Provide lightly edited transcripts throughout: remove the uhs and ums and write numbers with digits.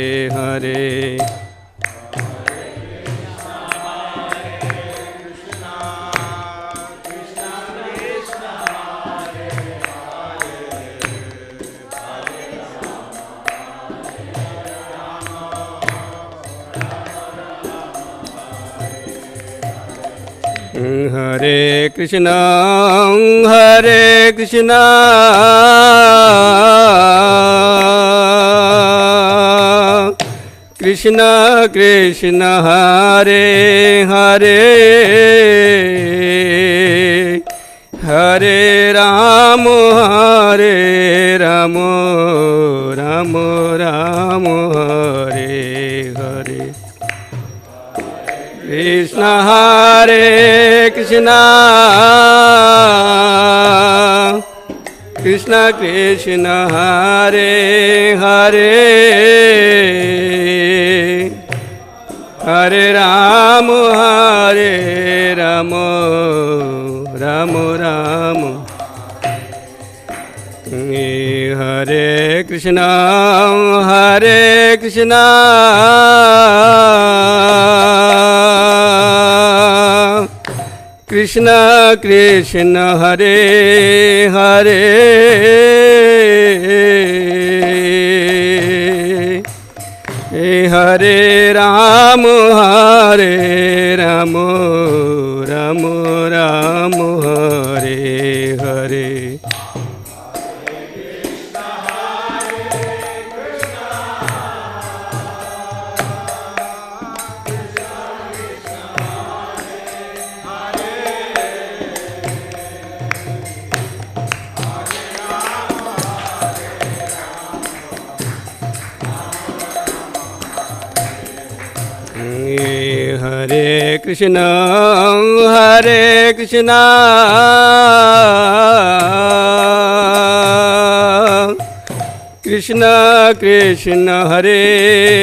Hare Hare Krishna Krishna Krishna Hare Hare Hare Ram Ram Ram Hare Hare Krishna Krishna Krishna Hare Hare Hare Ram Ram Ram Hare Krishna Krishna Krishna Hare Hare Hare Ram Ram Ram Hare Hare Hare Krishna Krishna Krishna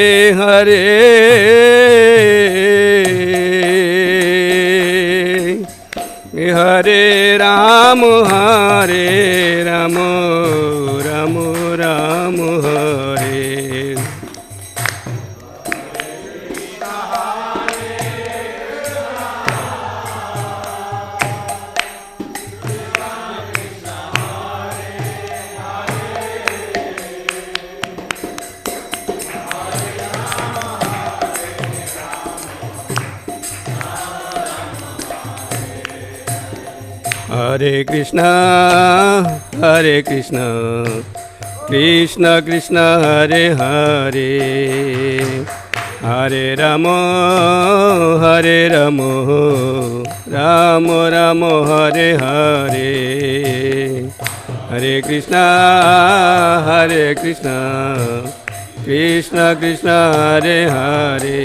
Hare Hare Hare Ram Ram Ram Hare Hare Krishna Krishna Krishna Hare Hare Hare Ram Ram Ram Hare Hare Hare Krishna Krishna Krishna Hare Hare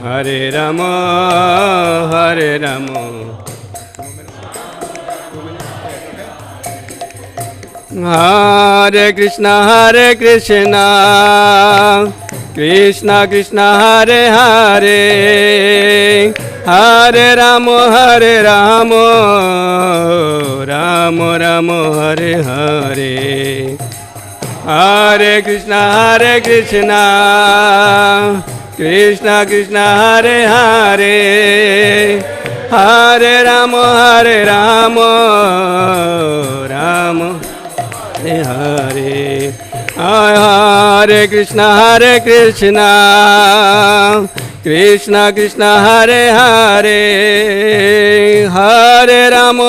Hare Ram Hare Krishna Krishna Krishna Hare Hare Hare Ram Ram Ram Hare Hare Hare Krishna Krishna Krishna Hare Hare Hare Ram Ram Hare Hare Krishna Krishna Krishna Hare Hare Hare Ram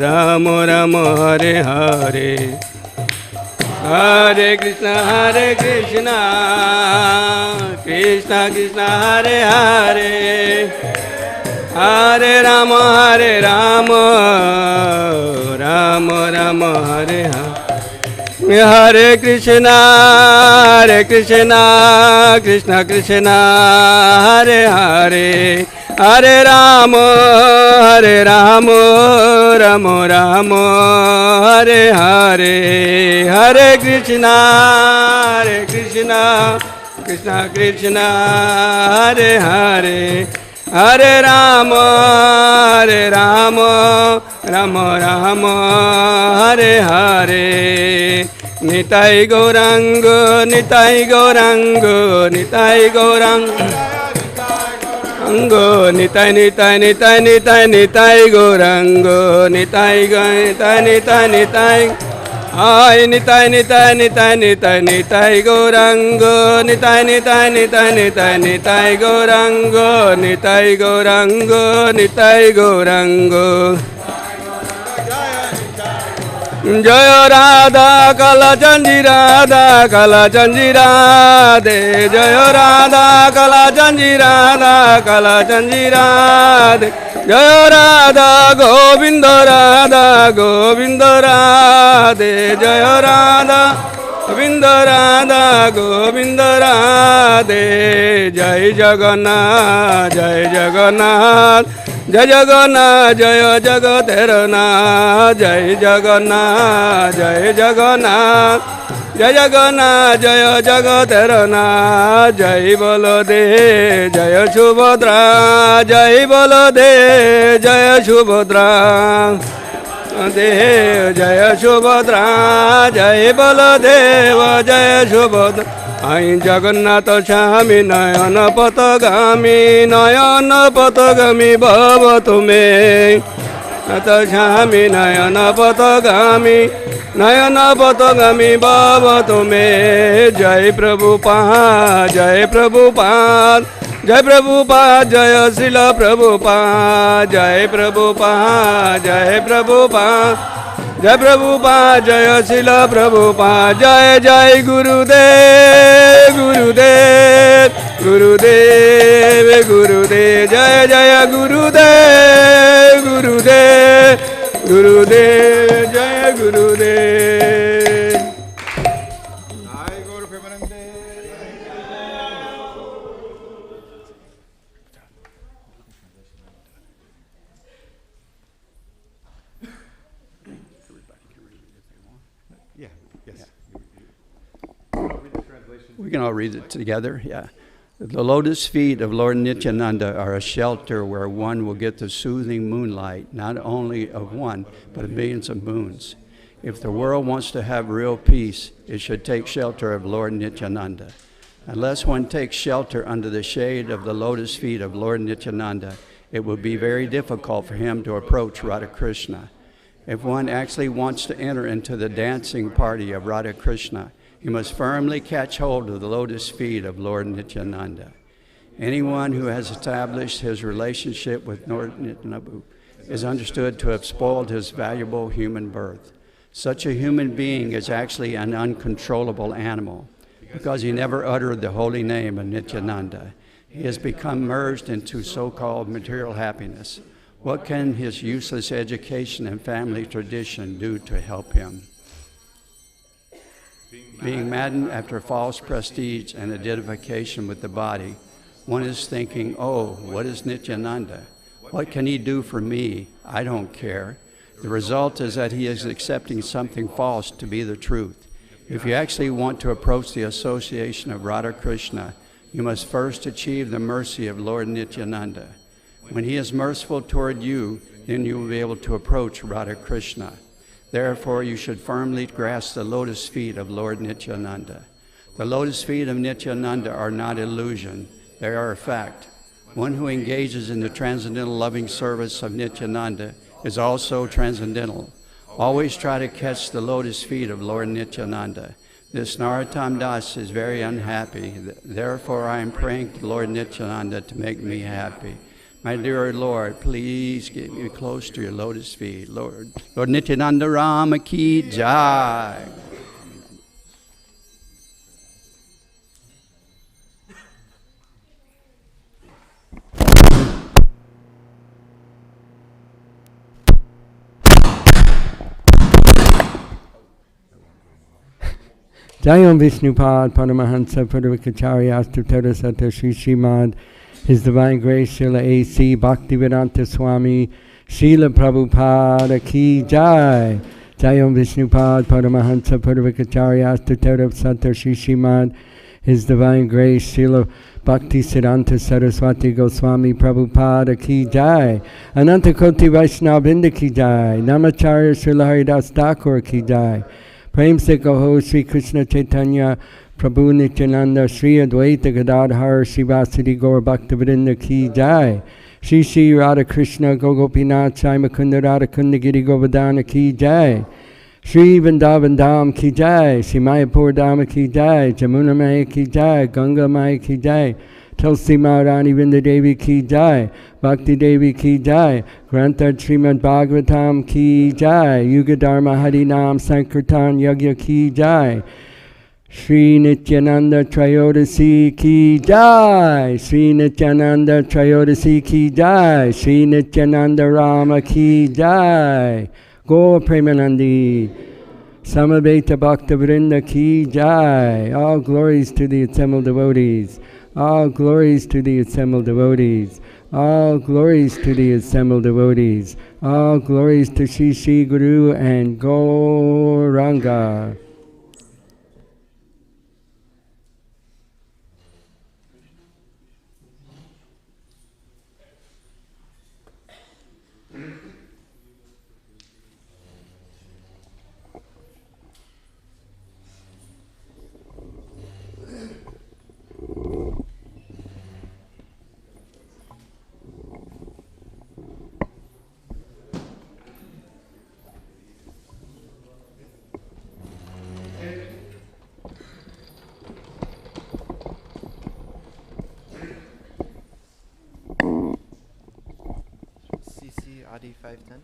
Ram Ram Hare Hare Hare Krishna Krishna Krishna Hare Hare Hare Ram Ram Ram Hare Hare Krishna Krishna Krishna Hare Hare Hare Ram Ram Hare Hare Hare Krishna Krishna Krishna Hare Hare Hare Ram Ram Ram Hare Hare Nitai Gaurango, Nitai Gaurango, Nitai Gaurango. Nitai Nitai Nitai Nitai Nitai Gaurango, Nitai Nitai Nitai Nitai. Ay Nitai Nitai Nitai Nitai Nitai Gaurango, Nitai Nitai Nitai Nitai Nitai Gaurango, Nitai Gaurango, Nitai Gaurango. Jaya Radha Kala Janji Radha Kala Janji Radhe, Jaya Radha Kala Janji Radha Kala Janji Radhe, Jaya Radha Govinda Radha Govinda Radhe, Jaya Radha Govinda Radha Govinda Radhe, Jai Jagannath Jai Jagannath Jai Jagannath Jaya Jagaterana, Jai Jagannath Jai Jagannath Jai Jagannath Jaya Jagaterana, Jai Balade Jaya Subhadra, Jai Balade Jaya Subhadra, Jaya Subhadra, Jai Baladeva Jaya Subhadra. Ai Jagannatha Swami Nayana Patagami, Nayana Patagami Bhavatu me. Natha Swami Nayana Patagami, Nayana Patagami Bhavatu me. Jai Prabhupada, Jai Prabhupada, Jai Prabhupada, Jaya Srila Prabhupada, Jai Prabhupada, Jai Prabhupada. Jai Prabhupada, Jaya Srila Prabhupada, Jai Jai Gurudev, Gurudev, Gurudev, Gurudev, Jaya Jaya Gurudev, Gurudev, Gurudev, Jaya Gurudev. Jai Guru Premanande. We can all read it together, yeah. The lotus feet of Lord Nityananda are a shelter where one will get the soothing moonlight, not only of one, but of millions of moons. If the world wants to have real peace, it should take shelter of Lord Nityananda. Unless one takes shelter under the shade of the lotus feet of Lord Nityananda, it will be very difficult for him to approach Radha Krishna. If one actually wants to enter into the dancing party of Radha Krishna, he must firmly catch hold of the lotus feet of Lord Nityananda. Anyone who has established his relationship with Lord Nityananda is understood to have spoiled his valuable human birth. Such a human being is actually an uncontrollable animal because he never uttered the holy name of Nityananda. He has become merged into so-called material happiness. What can his useless education and family tradition do to help him? Being maddened after false prestige and identification with the body, one is thinking, oh, what is Nityananda? What can he do for me? I don't care. The result is that he is accepting something false to be the truth. If you actually want to approach the association of Radha Krishna, you must first achieve the mercy of Lord Nityananda. When he is merciful toward you, then you will be able to approach Radha Krishna. Therefore, you should firmly grasp the lotus feet of Lord Nityananda. The lotus feet of Nityananda are not illusion, they are a fact. One who engages in the transcendental loving service of Nityananda is also transcendental. Always try to catch the lotus feet of Lord Nityananda. This Narottam Das is very unhappy. Therefore, I am praying to Lord Nityananda to make me happy. My dear Lord, please get me close to your lotus feet. Lord Nityananda Rama Ki Jai. Jayam Vishnupad Paramahansa Purvikacharya Astutara Sata Shri Srimad His Divine Grace Srila A.C. Bhaktivedanta Swami Srila Prabhupada Ki Jai. Jayam Vishnupad Paramahansa Purvikacharya Astutara Sata Shri Srimad His Divine Grace Srila Bhaktisiddhanta Saraswati Goswami Prabhupada Ki Jai. Ananta Koti Vaishnava Vrinda Ki Jai. Namacharya Srila Haridas Thakur Ki Jai. Prem se kaho Sri Krishna Chaitanya Prabhu Nityananda Sri Advaita Gadadhar Shivasadi Gaur Bhaktivinoda ki jai. Shri Shri Radha Krishna Gogopinath Sai Mukunda Radha Kunda Giri Govardhana ki jai. Shri Vrindavan Dham ki jai. Shri Mayapur Dham ki jai. Jamuna Maya ki jai. Ganga Maya ki jai. Tulsi Maharani Vrinda Devi ki jai. Bhakti Devi ki jai. Grantha Srimad Bhagavatam ki jai. Yuga Dharma Harinam Sankirtan Yagya ki jai. Sri Nityananda Trayodashi ki jai. Sri Nityananda Trayodashi ki jai. Sri Nityananda Rama ki jai. Gaur Premanandi. Samaveta Bhakta Vrinda ki jai. All glories to the assembled devotees. All glories to the assembled devotees. All glories to the assembled devotees. All glories to Shri Shri Guru and Gauranga. CC Adi 510.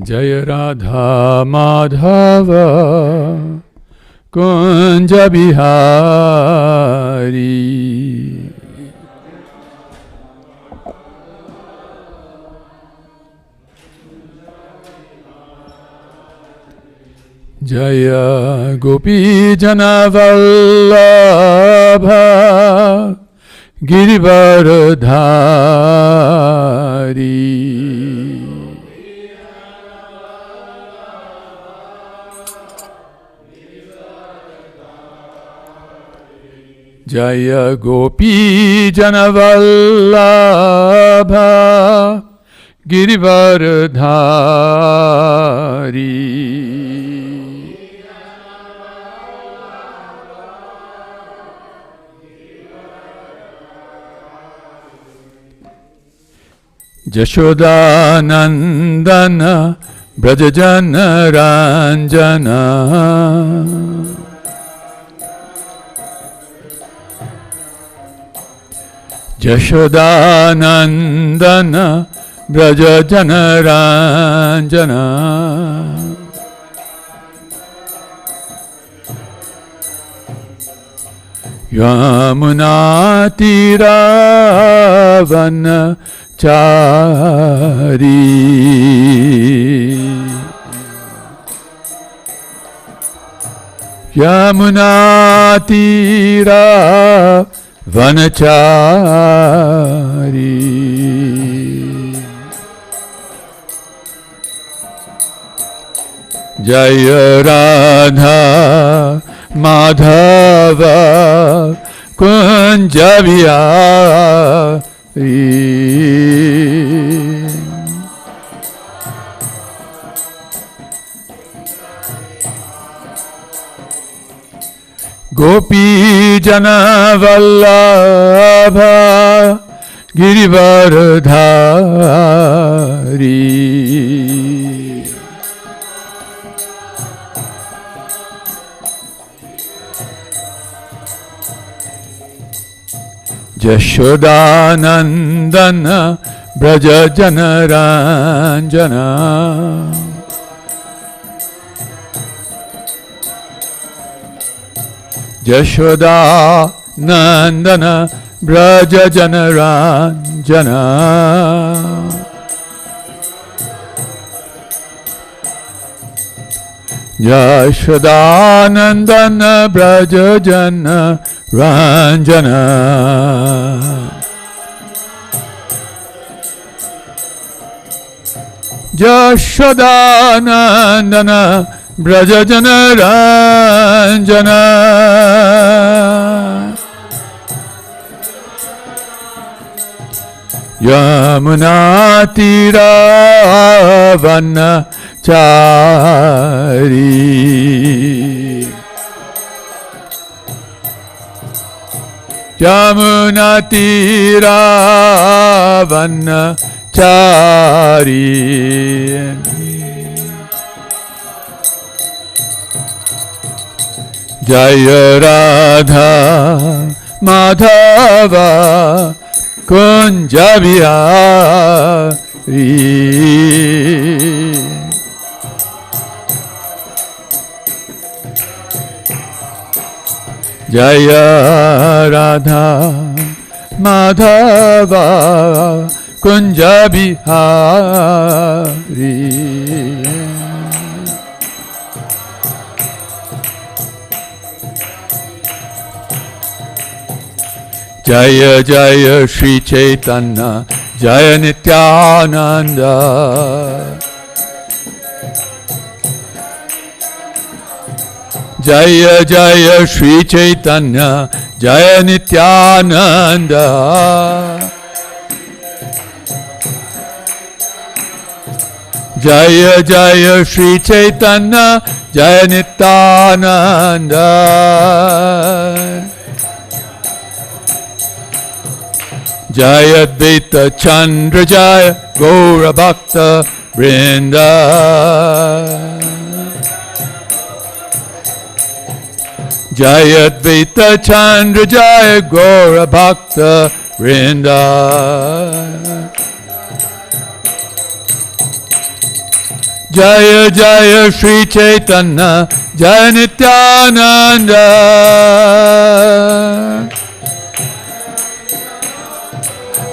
Jaya Radha Madhava Kunja Bihari Jaya Gopi Jana Vallabha Girivaradhari Jaya Gopi Janavallabha Girivaradhari Jashodanandana Brajajana Ranjana Jashodanandana Brajajana Ranjana Yamunatiravan Chari Yamunatira Vanachari Jaya Radha Madhava Kunjaviyari Gopi Jana Vallabha Girivaradhari Jashodanandana Brajajana Ranjana Jashoda Nandana Brajajana Ranjana Yashodanandana Brajajana Ranjana Yashodanandana Brajajana Ranjana Yamunatiravanna Chari Yamunatiravanna Chari Jaya Radha Madhava Kunja Bihari Jaya Radha Madhava Kunja Bihari Jaya Jaya Shri Chaitanya Jaya Nityananda Jaya Jaya Shri Chaitanya Jaya Nityananda Jaya Jaya Shri Chaitanya Jaya Nityananda Jaya Advaita Chandra Jaya Gaura Bhakta Vrinda Jaya Advaita Chandra Jaya Gaura Bhakta Vrinda Jaya Jaya Shri Chaitanya Jaya Nityananda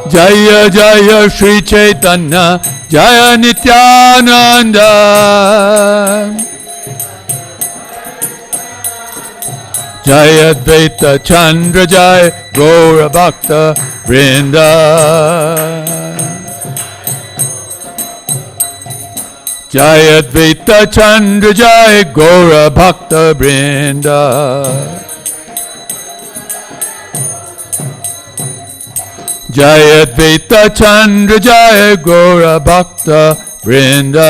Jaya Jaya Shri Chaitanya Jaya Nityananda Jaya Advaita Chandra Jaya Gaura Bhakta Vrinda Jaya Advaita Chandra Jaya Gaura Bhakta Vrinda Jaya Advaita Chandra Jaya Gaura Bhakta Vrinda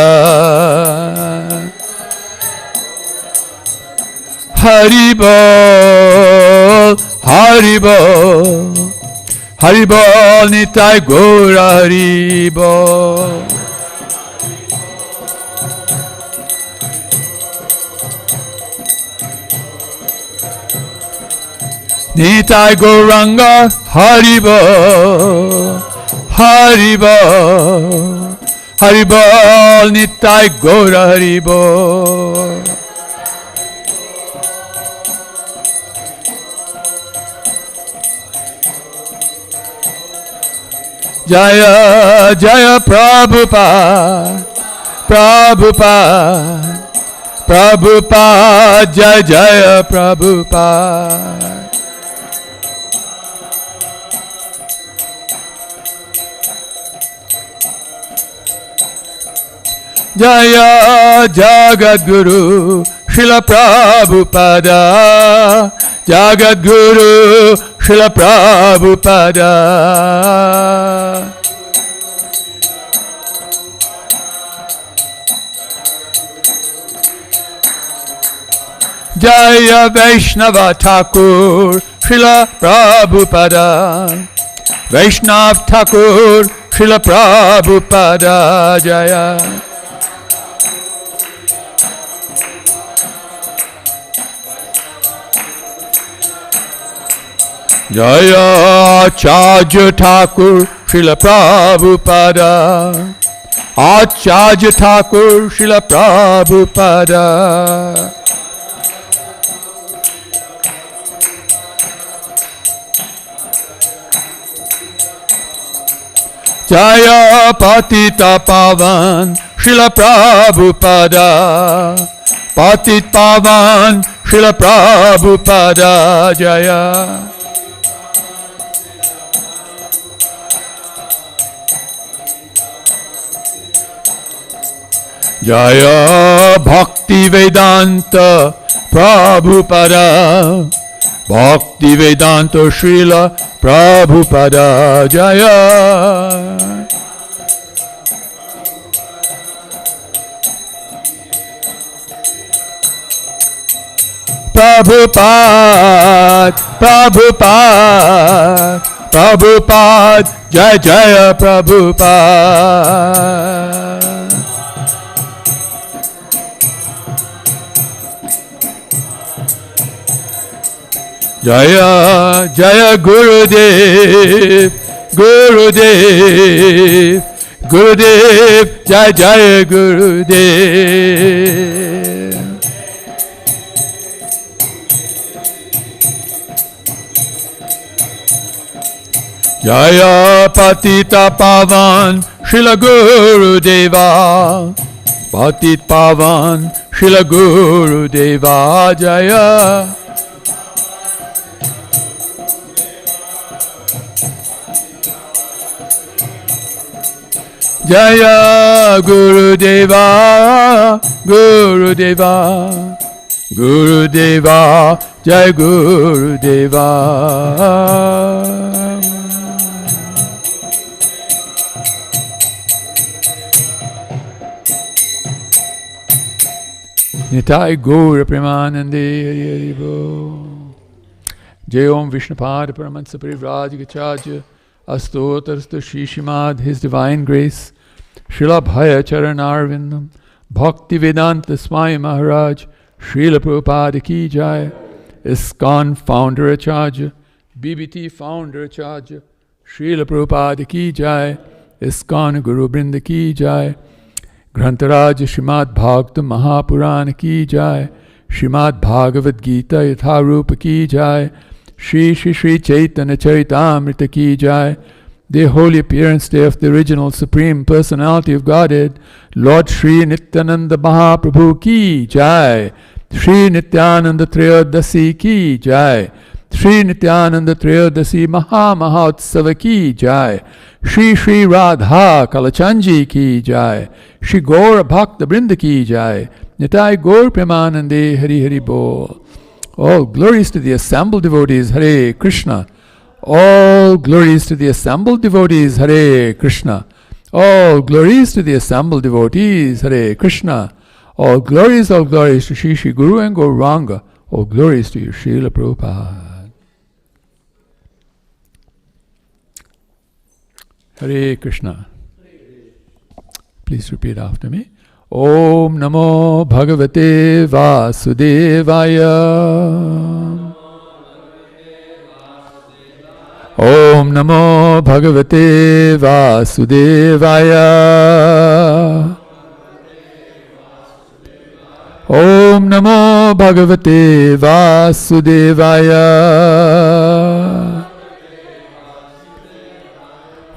Haribol Haribol Haribol Nitai Gaura Haribol Nitai Gauranga Haribo Haribo Haribo Nitai Gaura Haribo Jaya Jaya Prabhupada Prabhupada Prabhupada Jaya Jaya Prabhupada Jaya Jagadguru Srila Prabhupada Jagadguru Srila Prabhupada Jaya Vaishnava Thakur Srila Prabhupada Vaishnav Thakur Srila Prabhupada Jaya Jaya Acharya Thakur Srila Prabhupada Acharya Thakur Srila Prabhupada Jaya Patita Pavan Srila Prabhupada Patit Pavan Srila Prabhupada Jaya. Jaya Bhakti Vedanta Prabhupada. Bhakti Vedanta Srila Prabhupada Jaya. Prabhupada, Prabhupada, Prabhupada, Jaya Jaya Prabhupada. Jaya Jaya Gurudev, Gurudev, Gurudev, Jaya Jaya Gurudev. Jaya Patita Pavan Srila Gurudeva. Patit Pavan Srila Gurudeva Jaya. Jaya Gurudeva, Gurudeva, Gurudeva, Jaya Gurudeva. Nitai Gaura Premanande Hari Hari Bo. Jai Om Vishnupad Paramahansa Parivrajagacharya Astotarsta Shishimad, His Divine Grace, Srila Bhaya Charanarvindam, Bhakti Vedanta Swami Maharaj, Srila Prabhupada Ki Jai, ISKCON Founder Acharya, BBT Founder Acharya, Srila Prabhupada Ki Jai, ISKCON Guru Brinda Ki Jai, Grantaraj Srimad Bhagavatam Mahapurana Ki Jai, Srimad Bhagavad Gita Yatharupa Ki Jai, Shri Shri Shri Chaitanya Charitamrita Ki Jai, the holy appearance day of the original Supreme Personality of Godhead, Lord Shri Nityananda Mahaprabhu Ki Jai, Shri Nityananda Trayodashi Ki Jai, Shri Nityananda Trayodashi Maha Mahautsava Ki Jai, Shri Shri Radha Kalachanji Ki Jai, Shri Gaura Bhakta Brinda Ki Jai, Nitai Gaur Premanande Hari Hari Bol. All glories to the assembled devotees, Hare Krishna. All glories to the assembled devotees, Hare Krishna. All glories to the assembled devotees, Hare Krishna. All glories to Shri Shri Guru and Gauranga. All glories to you, Srila Prabhupada. Hare Krishna. Please repeat after me. Om Namo Bhagavate Vasudevaya. Om Namo Bhagavate Vasudevaya. Om Namo Bhagavate Vasudevaya.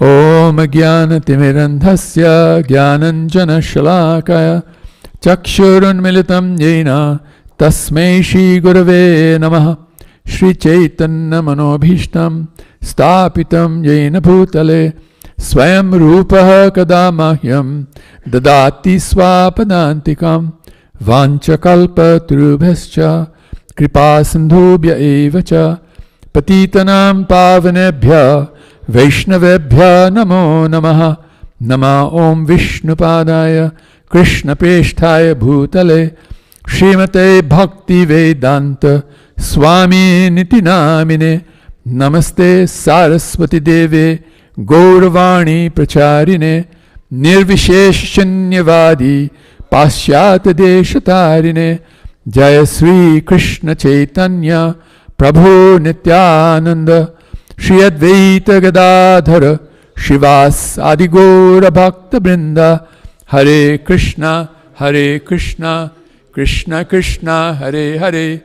Om Jnanatirandhasya Jnananjana Shalakaya Chakshurun Militam Yena Tasmai Shri Gurave Namaha Shri Chaitanya Manobhishtam Stapitam Yena Bhutale Swayam Rupaha Kadamahyam Dadati Swapadantikam Vanchakalpa Trubhascha Kripa Sindhubhya Evacha Patitanam Pavanebhya Vaishnavebhya Namo Namaha Nama Om Vishnupadaya Krishna Pesthaya Bhutale Srimate Bhakti Vedanta Swami Niti Namine Namaste Saraswati Deve Gauravani Pracharine Nirvisheshanyavadi Pasyata Deshatarine Jaya Sri Krishna Chaitanya Prabhu Nityananda Shri Advaita Gadadhara Shivas Adigora Bhakta Brinda Hare Krishna Krishna Krishna Hare Hare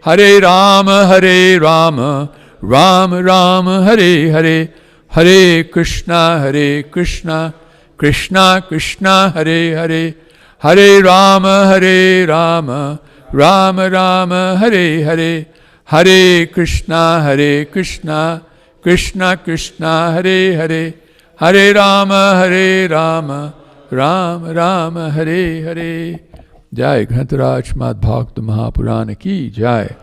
Hare Rama Rama Rama Hare Hare Hare Krishna Krishna Krishna Hare Hare Hare Rama, Hare Rama, Rama Rama, Hare Hare, Hare Krishna, Krishna Krishna, Hare Hare, Hare Rama, Rama Rama, Hare Hare. Jai Grantaraj Mad Bhakta Mahapurana ki Jai.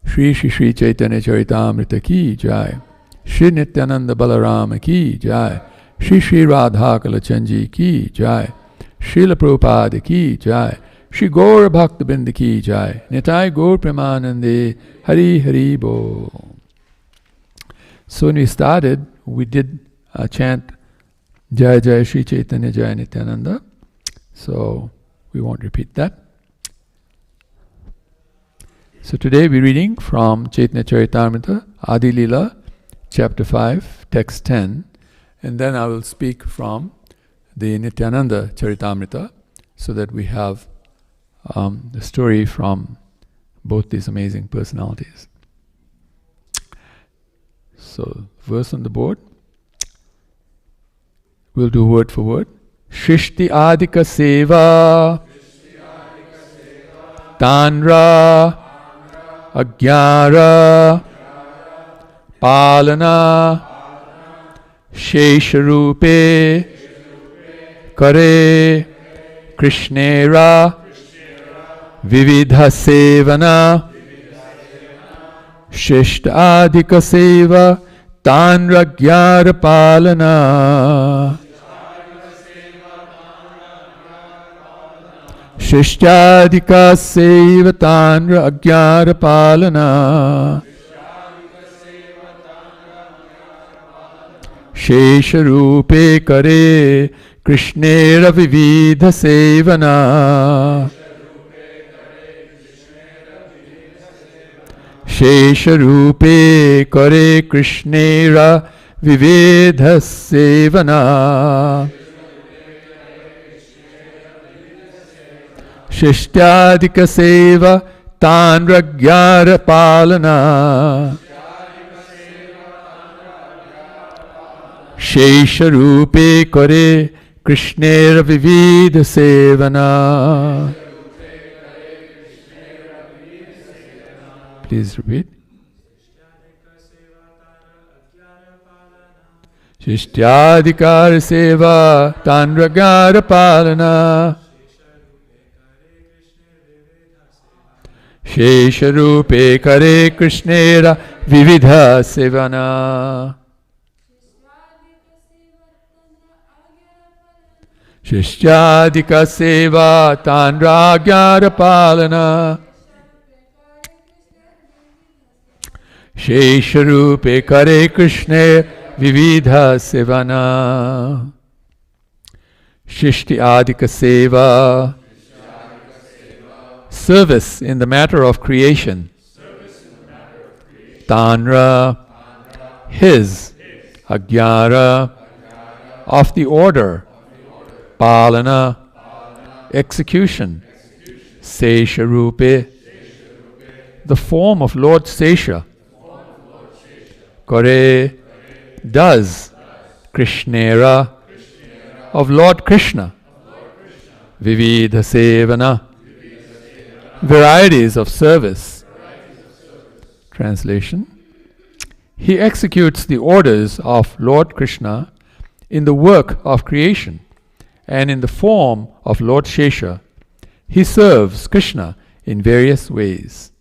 Shri Shri Shri Chaitanya Charitamrita ki Jai. Shri Nityananda Balarama ki Jai. Shri Shri Radha Kalachanji ki Jai. Srila Prabhupada ki Jai. Shri Gaura Bhakta Binda ki Jai. Nitai Gaur Premanande. Hari Hari Bo. So when we started, we did chant Jai Jai Shri Chaitanya Jai Nityananda. So we won't repeat that. So today we're reading from Chaitanya Charitamrita, Adi Lila, chapter 5, text 10. And then I will speak from the Nityananda Charitamrita so that we have the story from both these amazing personalities. So, verse on the board. We'll do word for word. Shrishti Adika Seva Tanra Agyara Palana Shesharupe Kare Krishnera Vividha Sevana Shishta Adika Seva Tanra Gyara Palana Shishtadika Seva Tanra Agyara Palana Shesharupe Kare Krishnera Vividha Sevana Shesharupe Kare Krishnera Vividha Sevana Shishtadika Seva Tanra Gyara Palana Shesharupe Kare Krishnera Vividha Sevana. Please repeat. Shishtadikar Seva Tanra Gyara Palana Shesharupe Kare Krishnera Vividha Sevana Shishtadika Seva Tanra Gyara Palana Shesharupe Kare Krishnera Vividha Sevana Shishti Adika Seva Service in the matter of creation. Tanra, his, Agyara, of the order. Palana, execution. Sesharupe, the form of Lord Sesha. Kare, does. Krishnera, of Lord Krishna. Vividha Sevana, varieties of service. Translation. He executes the orders of Lord Krishna in the work of creation and in the form of Lord Shesha. He serves Krishna in various ways.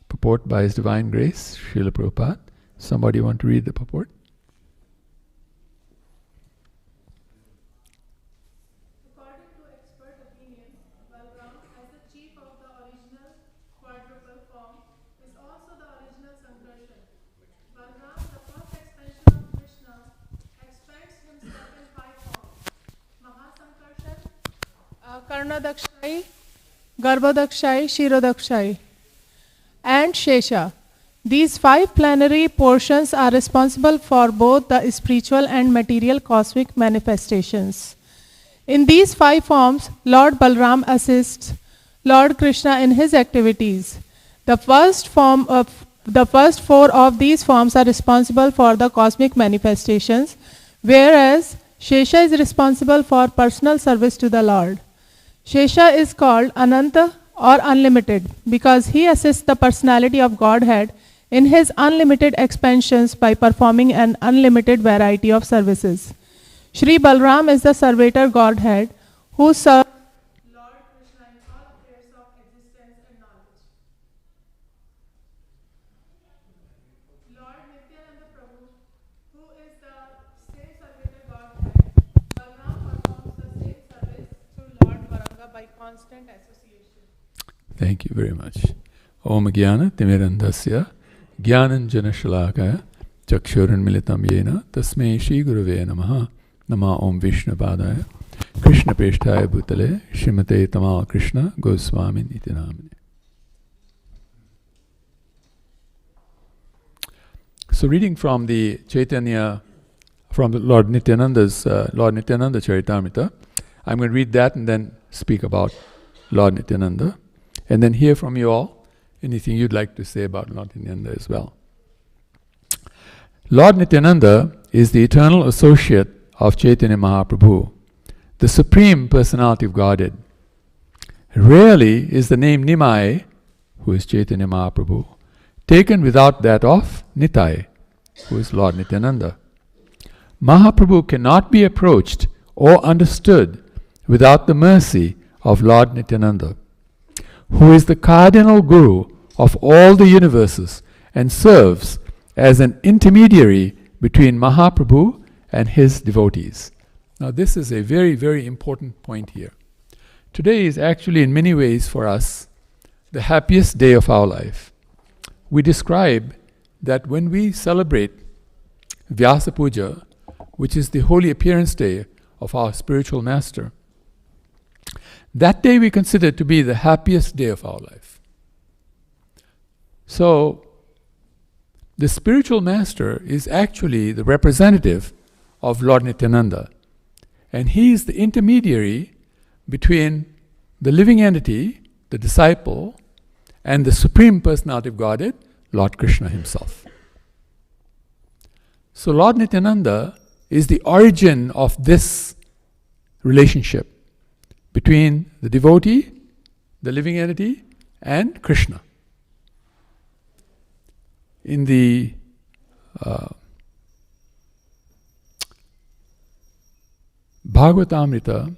Purport by His Divine Grace, Srila Prabhupada. Somebody want to read the purport? Karnadakshayi, Garbhodakshayi, Shirodakshayi, and Shesha. These 5 plenary portions are responsible for both the spiritual and material cosmic manifestations. In these 5 forms, Lord Balram assists Lord Krishna in his activities. The first 4 of these forms are responsible for the cosmic manifestations, whereas Shesha is responsible for personal service to the Lord. Shesha is called Ananta or unlimited because he assists the personality of Godhead in his unlimited expansions by performing an unlimited variety of services. Shri Balram is the servator Godhead who serves Lord Krishna in all affairs of existence and knowledge. Lord Nityananda Prabhu, who is the same servator Godhead, Balram performs the same service through Lord Varanga by constant association. Thank you very much. Om Jnana Timirandhasya Jnananjana Shalakaya Chakshuranmilitam Yena Tasmai Shri Gurave Namaha Nama Om Vishnu Padaya Krishna Peshtaya Bhutale Srimate Tamal Krishna Goswami Nityanamane. So reading from the Chaitanya, from the Lord Nityananda's Lord Nityananda Charitamrita, I'm going to read that and then speak about Lord Nityananda, and then hear from you all anything you'd like to say about Lord Nityananda as well. Lord Nityananda is the eternal associate of Chaitanya Mahaprabhu, the Supreme Personality of Godhead. Rarely is the name Nimai, who is Chaitanya Mahaprabhu, taken without that of Nitai, who is Lord Nityananda. Mahaprabhu cannot be approached or understood without the mercy of Lord Nityananda, who is the cardinal guru of all the universes and serves as an intermediary between Mahaprabhu and his devotees. Now this is a very, very important point here. Today is actually in many ways for us the happiest day of our life. We describe that when we celebrate Vyasa Puja, which is the holy appearance day of our spiritual master, that day we consider to be the happiest day of our life. So, the spiritual master is actually the representative of Lord Nityananda, and he is the intermediary between the living entity, the disciple, and the Supreme Personality of Godhead, Lord Krishna himself. So Lord Nityananda is the origin of this relationship between the devotee, the living entity, and Krishna. In the Bhagavatamrita,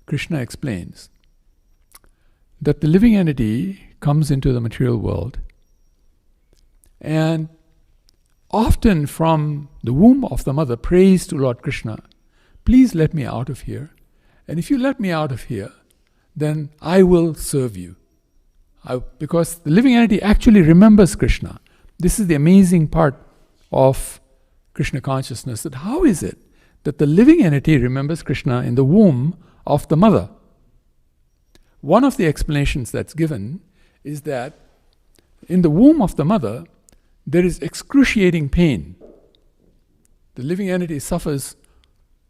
Krishna explains that the living entity comes into the material world, and often from the womb of the mother prays to Lord Krishna, please let me out of here, and if you let me out of here, then I will serve you. Because the living entity actually remembers Krishna. This is the amazing part of Krishna consciousness, that how is it that the living entity remembers Krishna in the womb of the mother? One of the explanations that's given is that in the womb of the mother, there is excruciating pain. The living entity suffers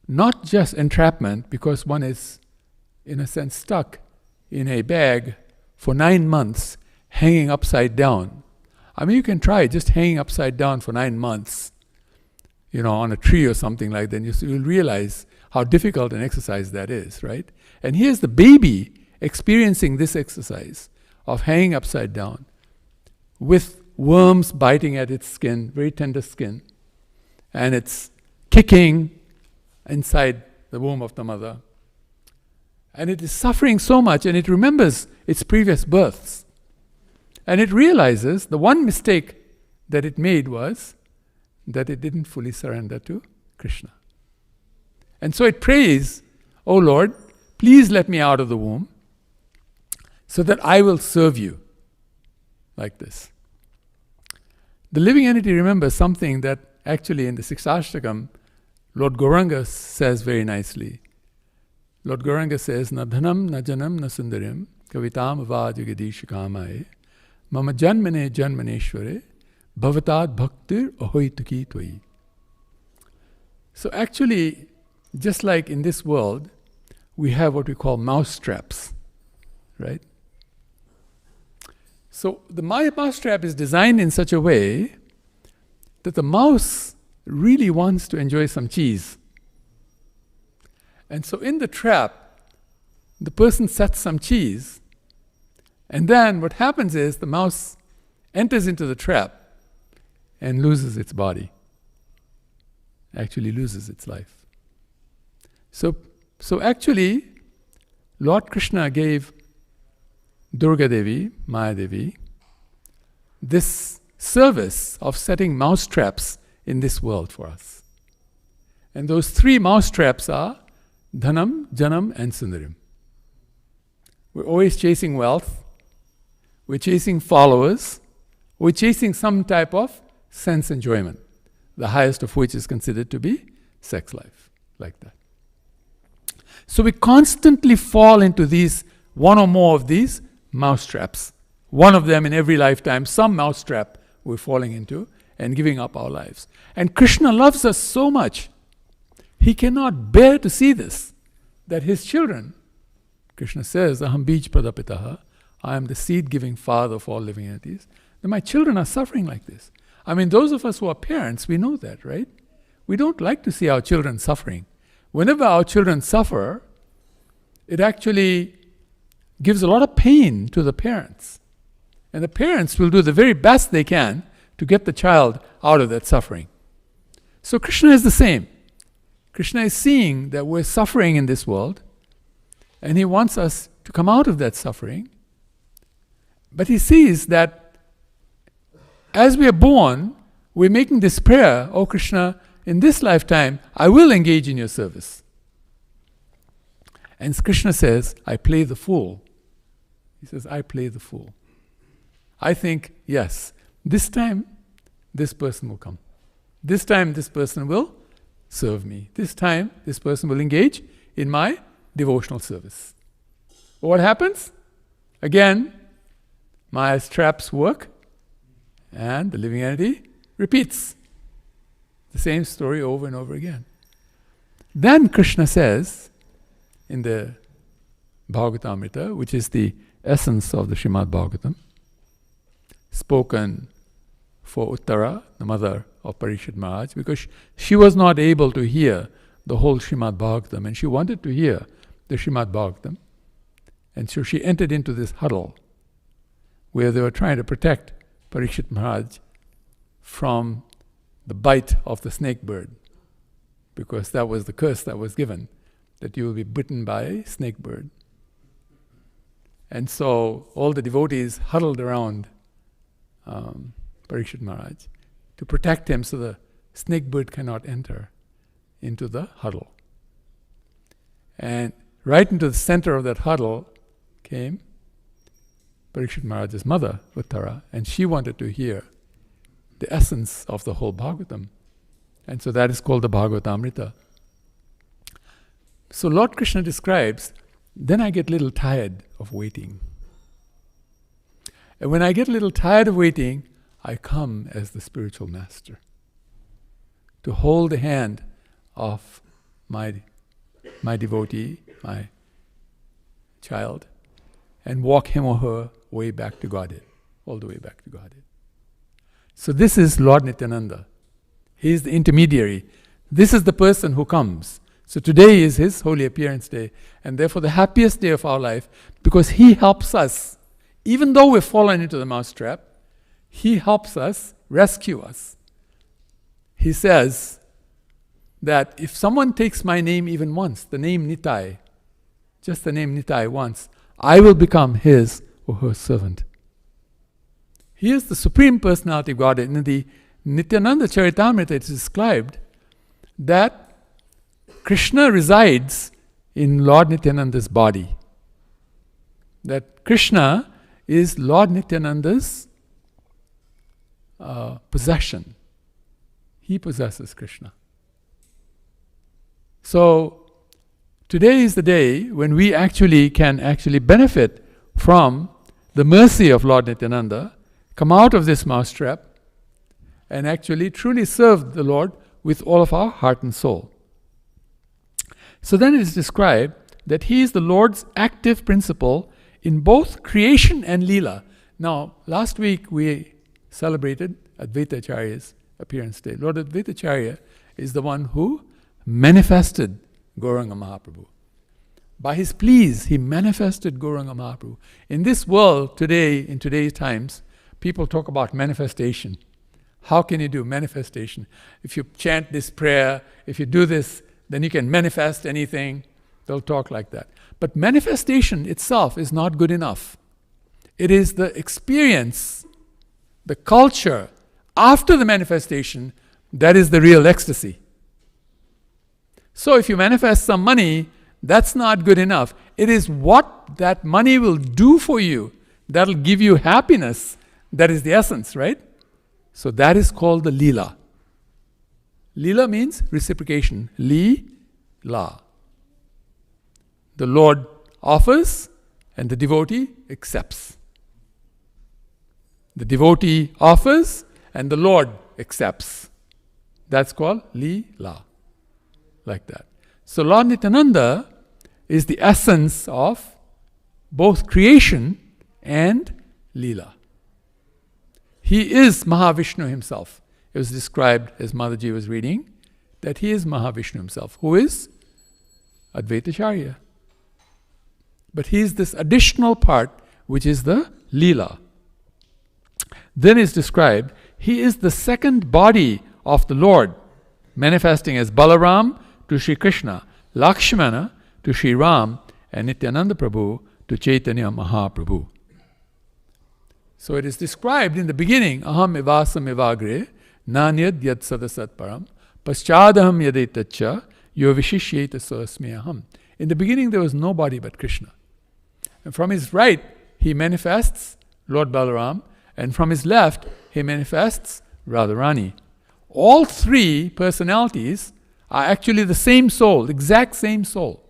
not just entrapment, because one is, in a sense, stuck in a bag for 9 months, hanging upside down. I mean, you can try just hanging upside down for 9 months, on a tree or something like that, and you'll realize how difficult an exercise that is, right? And here's the baby experiencing this exercise of hanging upside down with worms biting at its skin, very tender skin, and it's kicking inside the womb of the mother. And it is suffering so much, and it remembers its previous births. And it realizes the one mistake that it made was that it didn't fully surrender to Krishna. And so it prays, "Oh Lord, please let me out of the womb so that I will serve you," like this. The living entity remembers something that actually in the Siksashtakam, Lord Gauranga says very nicely. Lord Gauranga says, "Na dhanam, na janam, na sundarim, kavitam avajagadish kamaye, mama janmane janmaneshware, bhavatad bhaktir ahoituki tvai." So actually, just like in this world, we have what we call mouse traps, right? So the mouse trap is designed in such a way that the mouse really wants to enjoy some cheese. And so in the trap, the person sets some cheese, and then what happens is the mouse enters into the trap and loses its body, actually loses its life. So actually, Lord Krishna gave Durga Devi, Maya Devi, this service of setting mouse traps in this world for us. And those 3 mouse traps are Dhanam, Janam, and Sundarim. We're always chasing wealth, we're chasing followers, we're chasing some type of sense enjoyment, the highest of which is considered to be sex life, like that. So we constantly fall into these, one or more of these mouse traps. One of them in every lifetime, some mouse trap we're falling into and giving up our lives. And Krishna loves us so much, he cannot bear to see this, that his children, Krishna says, Aham bij pradapitaha, I am the seed-giving father of all living entities, that my children are suffering like this. I mean, those of us who are parents, we know that, right? We don't like to see our children suffering. Whenever our children suffer, it actually gives a lot of pain to the parents. And the parents will do the very best they can to get the child out of that suffering. So Krishna is the same. Krishna is seeing that we're suffering in this world, and he wants us to come out of that suffering. But he sees that as we are born, we're making this prayer, oh Krishna, in this lifetime, I will engage in your service. And Krishna says, I play the fool. He says, I play the fool. I think, yes, this time, this person will come. This time, this person will serve me. This time, this person will engage in my devotional service. What happens? Again, Maya's traps work, and the living entity repeats the same story over and over again. Then Krishna says, in the Bhagavatamrita, which is the essence of the Srimad Bhagavatam, spoken for Uttara, the mother of Parikshit Maharaj, because she was not able to hear the whole Srimad Bhagavatam, and she wanted to hear the Srimad Bhagavatam. And so she entered into this huddle where they were trying to protect Parikshit Maharaj from the bite of the snake bird, because that was the curse that was given, that you will be bitten by a snake bird. And so all the devotees huddled around Parikshit Maharaj to protect him so the snake bird cannot enter into the huddle. And right into the center of that huddle came Parikshit Maharaj's mother, Uttara, and she wanted to hear the essence of the whole Bhagavatam. And so that is called the Bhagavatamrita. So Lord Krishna describes, then I get a little tired of waiting. And when I get a little tired of waiting, I come as the spiritual master to hold the hand of my devotee, my child, and walk him or her way back to Godhead, all the way back to Godhead. So this is Lord Nityananda. He is the intermediary. This is the person who comes. So today is his holy appearance day, and therefore the happiest day of our life, because he helps us. Even though we've fallen into the mousetrap, he helps us, rescue us. He says that if someone takes my name even once, the name Nitai, just the name Nitai once, I will become his or her servant. He is the Supreme Personality of Godhead. In the Nityananda Charitamrita it is described that Krishna resides in Lord Nityananda's body. That Krishna is Lord Nityananda's possession. He possesses Krishna. So today is the day when we can benefit from the mercy of Lord Nityananda, come out of this mousetrap, and actually truly serve the Lord with all of our heart and soul. So then it is described that he is the Lord's active principle in both creation and Leela. Now, last week we celebrated Advaitacharya's appearance day. Lord Advaitacharya is the one who manifested Gauranga Mahaprabhu. by his pleas, he manifested Gauranga Mahaprabhu. In this world today, in today's times, people talk about manifestation. How can you do manifestation? If you chant this prayer, if you do this, then you can manifest anything. They'll talk like that. But manifestation itself is not good enough. It is the experience, the culture after the manifestation, that is the real ecstasy. So if you manifest some money, that's not good enough. It is what that money will do for you that will give you happiness. That is the essence, right? So that is called the Leela. Leela means reciprocation. Li-la. The Lord offers and the devotee accepts. The devotee offers and the Lord accepts. That's called Leela. Like that. So Lord Nityananda is the essence of both creation and Leela. He is Mahavishnu himself. It was described, as Mataji was reading, that he is Mahavishnu himself, who is Advaitacharya. But he is this additional part, which is the Leela. Then is described, he is the second body of the Lord, manifesting as Balaram to Sri Krishna, Lakshmana to Sri Ram, and Nityananda Prabhu to Chaitanya Mahaprabhu. So it is described in the beginning, Aham evasam evagre, nanyad yad sadasat param, paschadaham yadetacha, yo vishishyeta soasmi aham. In the beginning there was nobody but Krishna. And from his right, he manifests Lord Balaram, and from his left, he manifests Radharani. All three personalities are actually the same soul, exact same soul.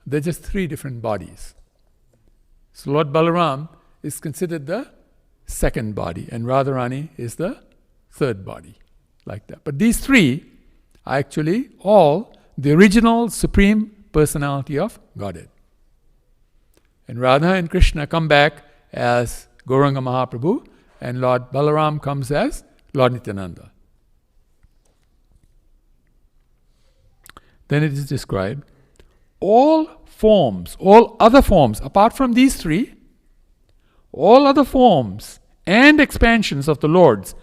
They're just three different bodies. So Lord Balaram is considered the second body, and Radharani is the third body, like that. But these three are actually all the original supreme personality of Godhead. And Radha and Krishna come back as Gauranga Mahaprabhu, and Lord Balaram comes as Lord Nityananda. Then it is described, all forms, all other forms, apart from these three, all other forms and expansions of the Lord's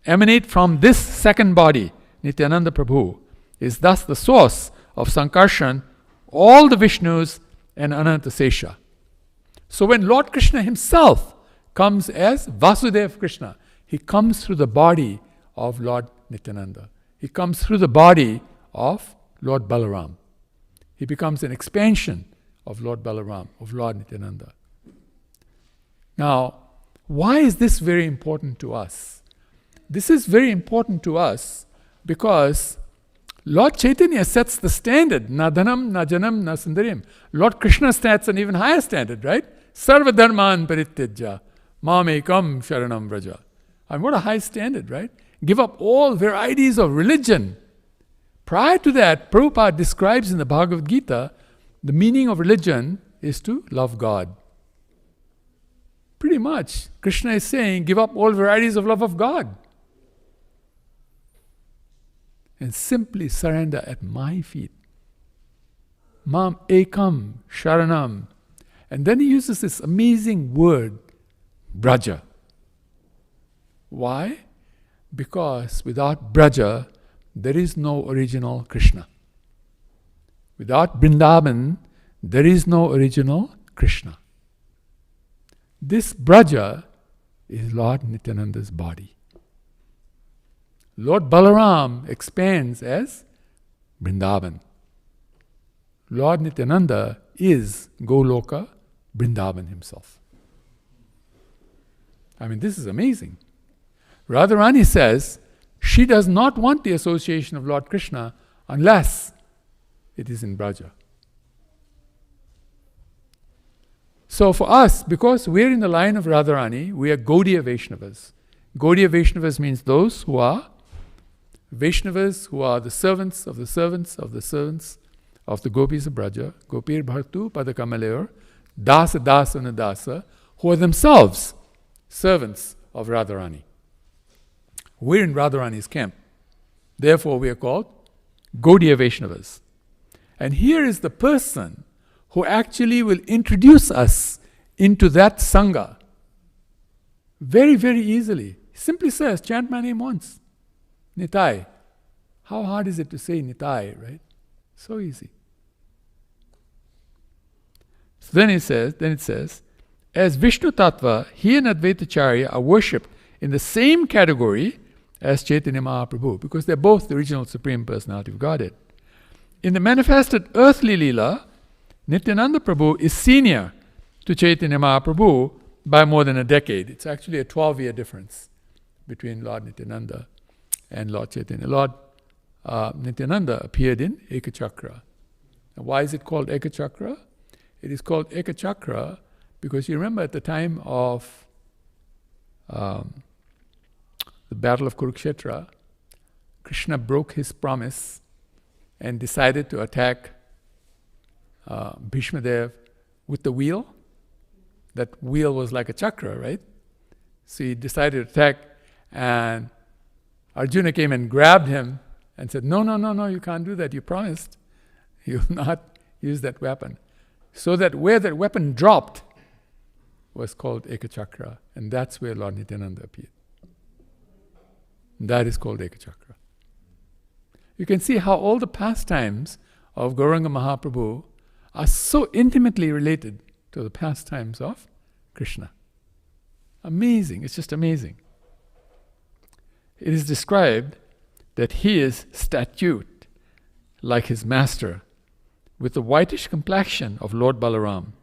emanate from this second body, Nityananda Prabhu, is thus the source of Sankarshan, all the Vishnus and Anantasesha. So when Lord Krishna himself comes as Vasudev Krishna, he comes through the body of Lord Nityananda. He comes through the body of Lord Balaram. He becomes an expansion of Lord Balaram, of Lord Nityananda. Now, why is this very important to us? This is very important to us because Lord Chaitanya sets the standard. Na dhanam, na janam, na sundarim. Lord Krishna sets an even higher standard, right? Sarva dharman parityajya, mamekam sharanam vraja. And what a high standard, right? Give up all varieties of religion. Prior to that, Prabhupada describes in the Bhagavad Gita, the meaning of religion is to love God. Pretty much, Krishna is saying, give up all varieties of love of God. And simply surrender at my feet. Mam ekam sharanam. And then he uses this amazing word, Braja. Why? Because without Braja, there is no original Krishna. Without Vrindavan, there is no original Krishna. This Braja is Lord Nityananda's body. Lord Balaram expands as Vrindavan. Lord Nityananda is Goloka, Vrindavan himself. I mean, this is amazing. Radharani says she does not want the association of Lord Krishna unless it is in Braja. So for us, because we're in the line of Radharani, we are Gaudiya Vaishnavas. Gaudiya Vaishnavas means those who are Vaishnavas, who are the servants of the servants of the servants of the gopis of Braja, Gopir Bhartu Padakamalayur, Dasa Dasana Dasa, who are themselves servants of Radharani. We're in Radharani's camp. Therefore we are called Gaudiya Vaishnavas. And here is the person who actually will introduce us into that Sangha very, very easily. He simply says, chant my name once. Nitai. How hard is it to say Nitai, right? So easy. So then it says, as Vishnu Tattva, he and Advaitacharya are worshipped in the same category as Chaitanya Mahaprabhu, because they're both the original Supreme Personality of Godhead. In the manifested earthly Leela, Nityananda Prabhu is senior to Chaitanya Mahaprabhu by more than a decade. It's actually a 12-year difference between Lord Nityananda and Lord Chaitanya. Lord Nityananda appeared in Ekachakra. Now, why is it called Ekachakra? It is called Ekachakra because you remember at the time of the Battle of Kurukshetra, Krishna broke his promise and decided to attack Bhishmadev with the wheel. That wheel was like a chakra, right? So he decided to attack, and Arjuna came and grabbed him and said, no, you can't do that. You promised you will not use that weapon. So that where that weapon dropped was called Ekachakra, and that's where Lord Nityananda appeared. That is called Ekachakra. You can see how all the pastimes of Gauranga Mahaprabhu are so intimately related to the pastimes of Krishna. Amazing, it's just amazing. It is described that he is statued like his master, with the whitish complexion of Lord Balaram,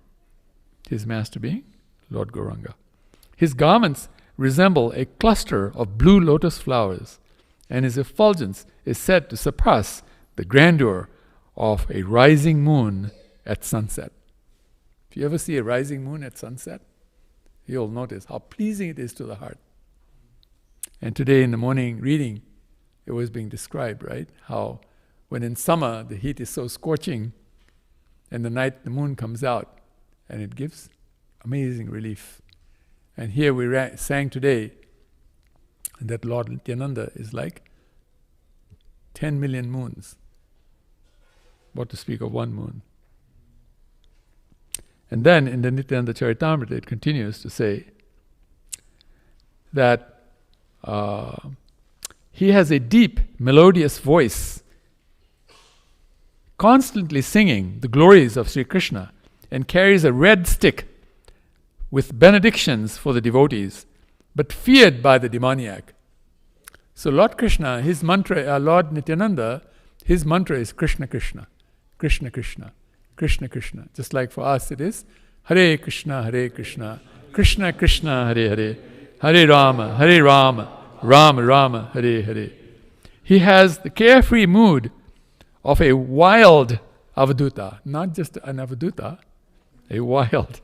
his master being Lord Gauranga. His garments resemble a cluster of blue lotus flowers, and his effulgence is said to surpass the grandeur of a rising moon at sunset. If you ever see a rising moon at sunset, you'll notice how pleasing it is to the heart. And today in the morning reading, it was being described, right? How when in summer the heat is so scorching, and the night the moon comes out, and it gives amazing relief. And here we sang today that Lord Nityananda is like 10 million moons. What to speak of one moon. And then in the Nityananda Charitamrita it continues to say that he has a deep, melodious voice, constantly singing the glories of Sri Krishna, and carries a red stick with benedictions for the devotees, but feared by the demoniac. So Lord Krishna, his mantra, Lord Nityananda, his mantra is Krishna Krishna, Krishna Krishna, Krishna Krishna. Just like for us it is Hare Krishna, Krishna Krishna, Hare Hare, Hare Rama, Rama Rama, Hare Hare. He has the carefree mood of a wild avaduta, not just an avaduta, a wild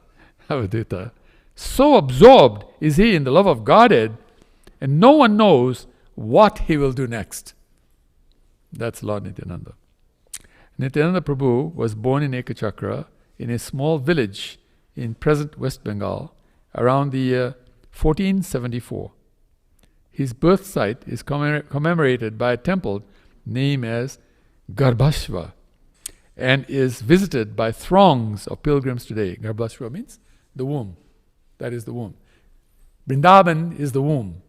avaduta. So absorbed is he in the love of Godhead, and no one knows what he will do next. That's Lord Nityananda. Nityananda Prabhu was born in Ekachakra in a small village in present West Bengal around the year 1474. His birth site is commemorated by a temple named as Garbhashva and is visited by throngs of pilgrims today. Garbhashva means the womb. That is the womb. Vrindavan is the womb.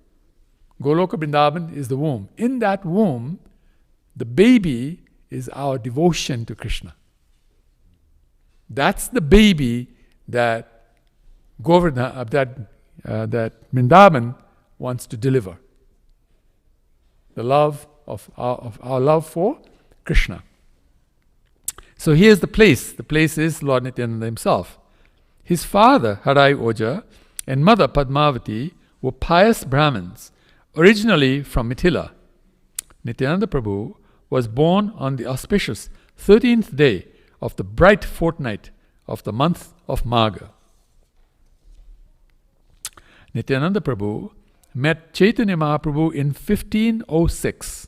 Goloka Vrindavan is the womb. In that womb, the baby is our devotion to Krishna. That's the baby that that Vrindavan wants to deliver. The love of our love for Krishna. So here's the place. The place is Lord Nityananda himself. His father, Harai Oja, and mother, Padmavati, were pious Brahmins, originally from Mithila. Nityananda Prabhu was born on the auspicious 13th day of the bright fortnight of the month of Magha. Nityananda Prabhu met Chaitanya Mahaprabhu in 1506,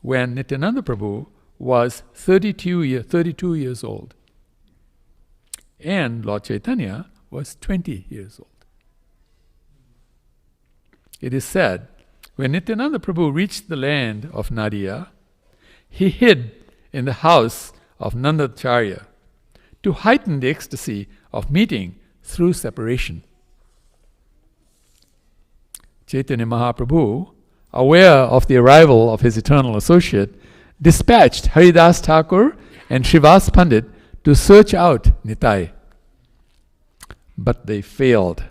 when Nityananda Prabhu was 32 years old. And Lord Chaitanya was 20 years old. It is said, when Nityananda Prabhu reached the land of Nadia, he hid in the house of Nandacharya to heighten the ecstasy of meeting through separation. Chaitanya Mahaprabhu, aware of the arrival of his eternal associate, dispatched Haridas Thakur and Srivas Pandit to search out Nitai. But they failed.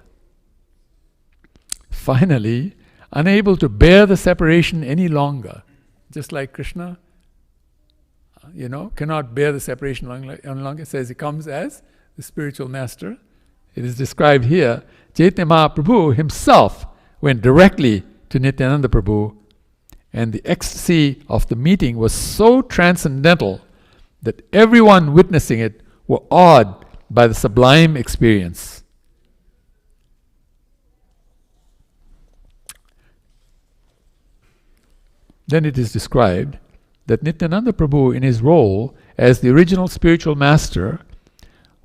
Finally, unable to bear the separation any longer, just like Krishna, cannot bear the separation any longer, says he comes as the spiritual master. It is described here, Chaitanya Mahaprabhu himself went directly to Nityananda Prabhu, and the ecstasy of the meeting was so transcendental that everyone witnessing it were awed by the sublime experience. Then it is described that Nityananda Prabhu, in his role as the original spiritual master,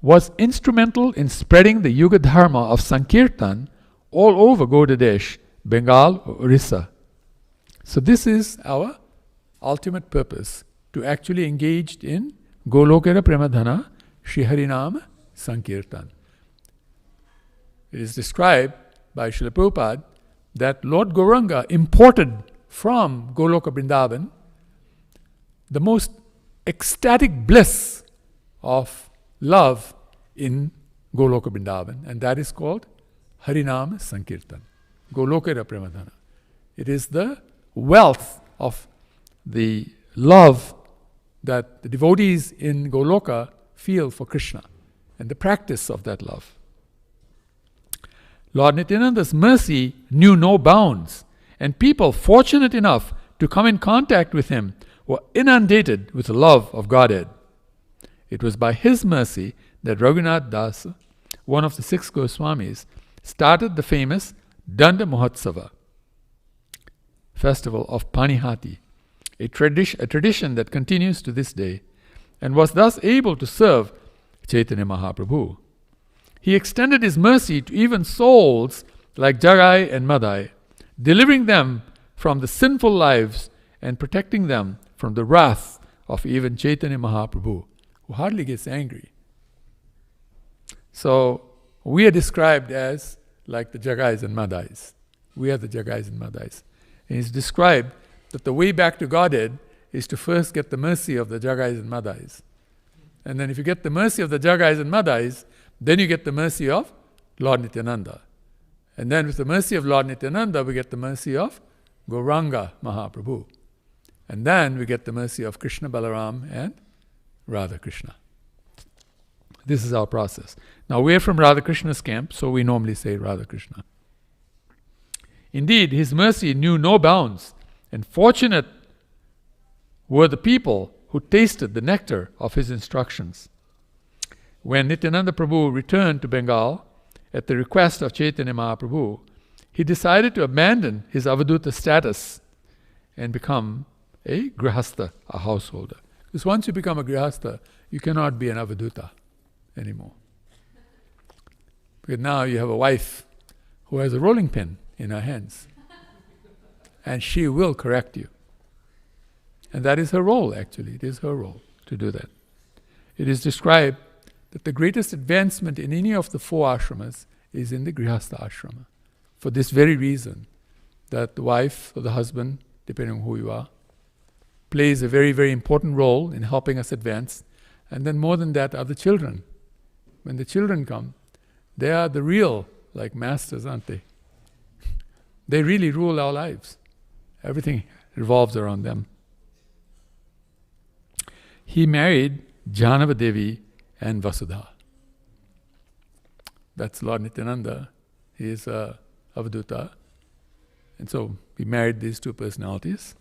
was instrumental in spreading the Yuga Dharma of Sankirtan all over Gaudadesh, Bengal, Orissa. So this is our ultimate purpose, to actually engage in Golokera Premadhana Shri Harinam Sankirtan. It is described by Srila Prabhupada that Lord Gauranga imported from Goloka Vrindavan the most ecstatic bliss of love in Goloka Vrindavan, and that is called Harinam Sankirtan, Golokera Premadhana. It is the wealth of the love that the devotees in Goloka feel for Krishna and the practice of that love. Lord Nityananda's mercy knew no bounds, and people fortunate enough to come in contact with him were inundated with the love of Godhead. It was by his mercy that Raghunath Das, one of the 6 Goswamis, started the famous Danda Mahotsava, festival of Panihati, a tradition that continues to this day, and was thus able to serve Chaitanya Mahaprabhu. He extended his mercy to even souls like Jagai and Madai, delivering them from the sinful lives and protecting them from the wrath of even Chaitanya Mahaprabhu, who hardly gets angry. So we are described as like the Jagais and Madais. We are the Jagais and Madais. And it's described that the way back to Godhead is to first get the mercy of the Jagais and Madais. And then if you get the mercy of the Jagais and Madais, then you get the mercy of Lord Nityananda. And then with the mercy of Lord Nityananda, we get the mercy of Gauranga Mahaprabhu. And then we get the mercy of Krishna Balaram and Radha Krishna. This is our process. Now we are from Radha Krishna's camp, so we normally say Radha Krishna. Indeed, his mercy knew no bounds, and fortunate were the people who tasted the nectar of his instructions. When Nityananda Prabhu returned to Bengal at the request of Chaitanya Mahaprabhu, he decided to abandon his Avaduta status and become a Grihastha, a householder. Because once you become a Grihastha, you cannot be an Avaduta anymore. Because now you have a wife who has a rolling pin in her hands. And she will correct you. And that is her role, actually. It is her role to do that. It is described that the greatest advancement in any of the 4 ashramas is in the Grihastha ashrama. For this very reason, that the wife or the husband, depending on who you are, plays a very, very important role in helping us advance. And then more than that are the children. When the children come, they are the real, like masters, aren't they? They really rule our lives. Everything revolves around them. He married Janava Devi and Vasudha. That's Lord Nityananda. He is Avaduta. And so he married these 2 personalities.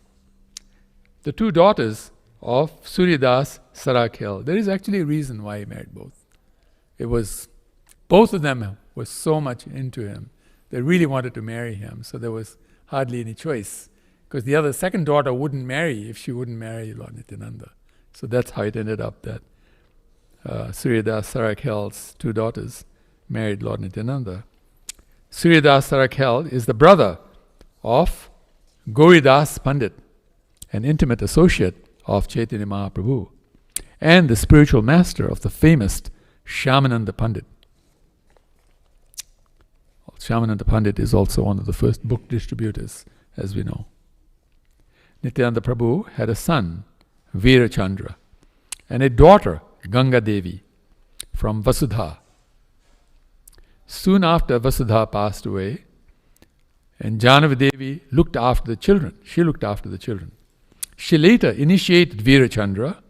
The 2 daughters of Suryadas Sarakhel. There is actually a reason why he married both. It was, both of them were so much into him. They really wanted to marry him, so there was hardly any choice. Because the second daughter wouldn't marry if she wouldn't marry Lord Nityananda. So that's how it ended up that Suryadas Sarakhel's 2 daughters married Lord Nityananda. Suryadas Sarakhel is the brother of Gauridas Pandit, an intimate associate of Chaitanya Mahaprabhu, and the spiritual master of the famous Shyamananda Pandit. Shyamananda Pandit is also one of the first book distributors, as we know. Nityananda Prabhu had a son, Veerachandra, and a daughter, Ganga Devi, from Vasudha. Soon after Vasudha passed away, and Janavi Devi looked after the children. She looked after the children. She later initiated Veerachandra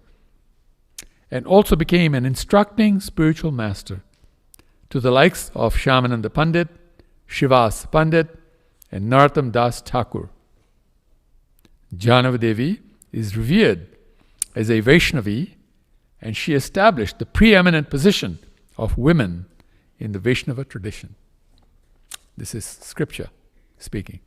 and also became an instructing spiritual master to the likes of Shyamananda Pandit, Shivas Pandit, and Narottam Das Thakur. Janavi Devi is revered as a Vaishnavi, and she established the preeminent position of women in the Vaishnava tradition. This is scripture speaking.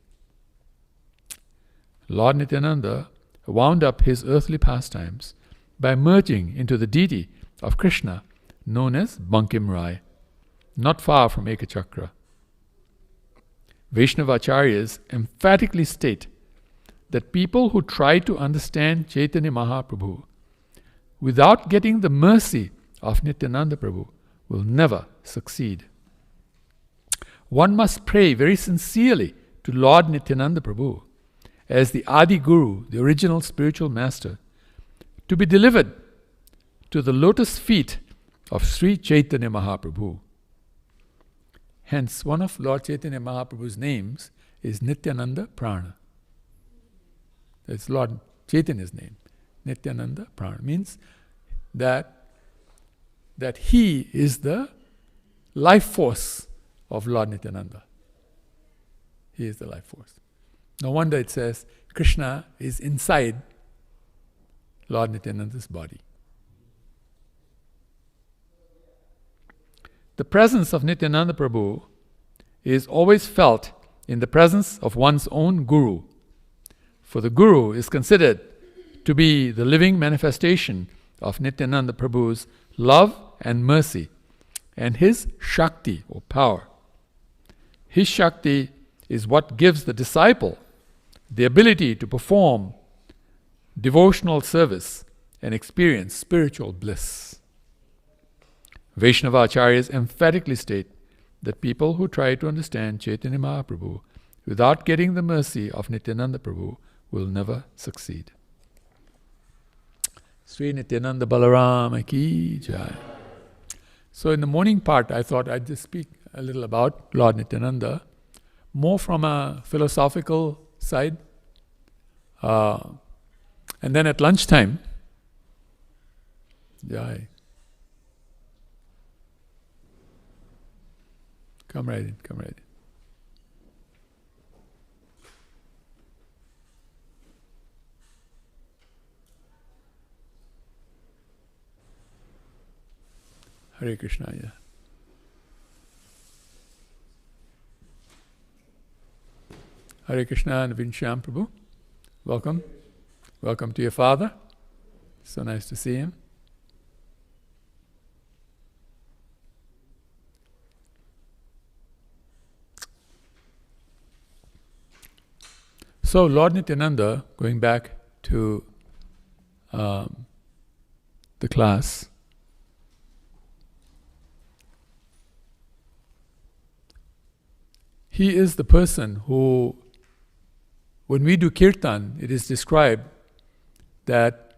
Lord Nityananda wound up his earthly pastimes by merging into the deity of Krishna known as Bankim Rai, not far from Ekachakra. Vaishnavacharyas emphatically state that people who try to understand Chaitanya Mahaprabhu without getting the mercy of Nityananda Prabhu will never succeed. One must pray very sincerely to Lord Nityananda Prabhu as the Adi Guru, the original spiritual master, to be delivered to the lotus feet of Sri Chaitanya Mahaprabhu. Hence, one of Lord Chaitanya Mahaprabhu's names is Nityananda Prana. That's Lord Chaitanya's name. Nityananda Prana means that he is the life force of Lord Nityananda. He is the life force. No wonder it says Krishna is inside Lord Nityananda's body. The presence of Nityananda Prabhu is always felt in the presence of one's own Guru, for the Guru is considered to be the living manifestation of Nityananda Prabhu's love and mercy and his Shakti or power. His Shakti is what gives the disciple the ability to perform devotional service and experience spiritual bliss. Vaishnavacharyas emphatically state that people who try to understand Chaitanya Mahaprabhu without getting the mercy of Nityananda Prabhu will never succeed. Sri Nityananda Balarama Ki Jai. So in the morning part, I thought I'd just speak a little about Lord Nityananda, more from a philosophical side. And then at lunchtime, Jai. Come right in, come right in. Hare Krishna, yeah. Hare Krishna, Navin Shyam Prabhu. Welcome. Welcome to your father. So nice to see him. So Lord Nityananda, going back to the class, he is the person who, when we do kirtan, it is described that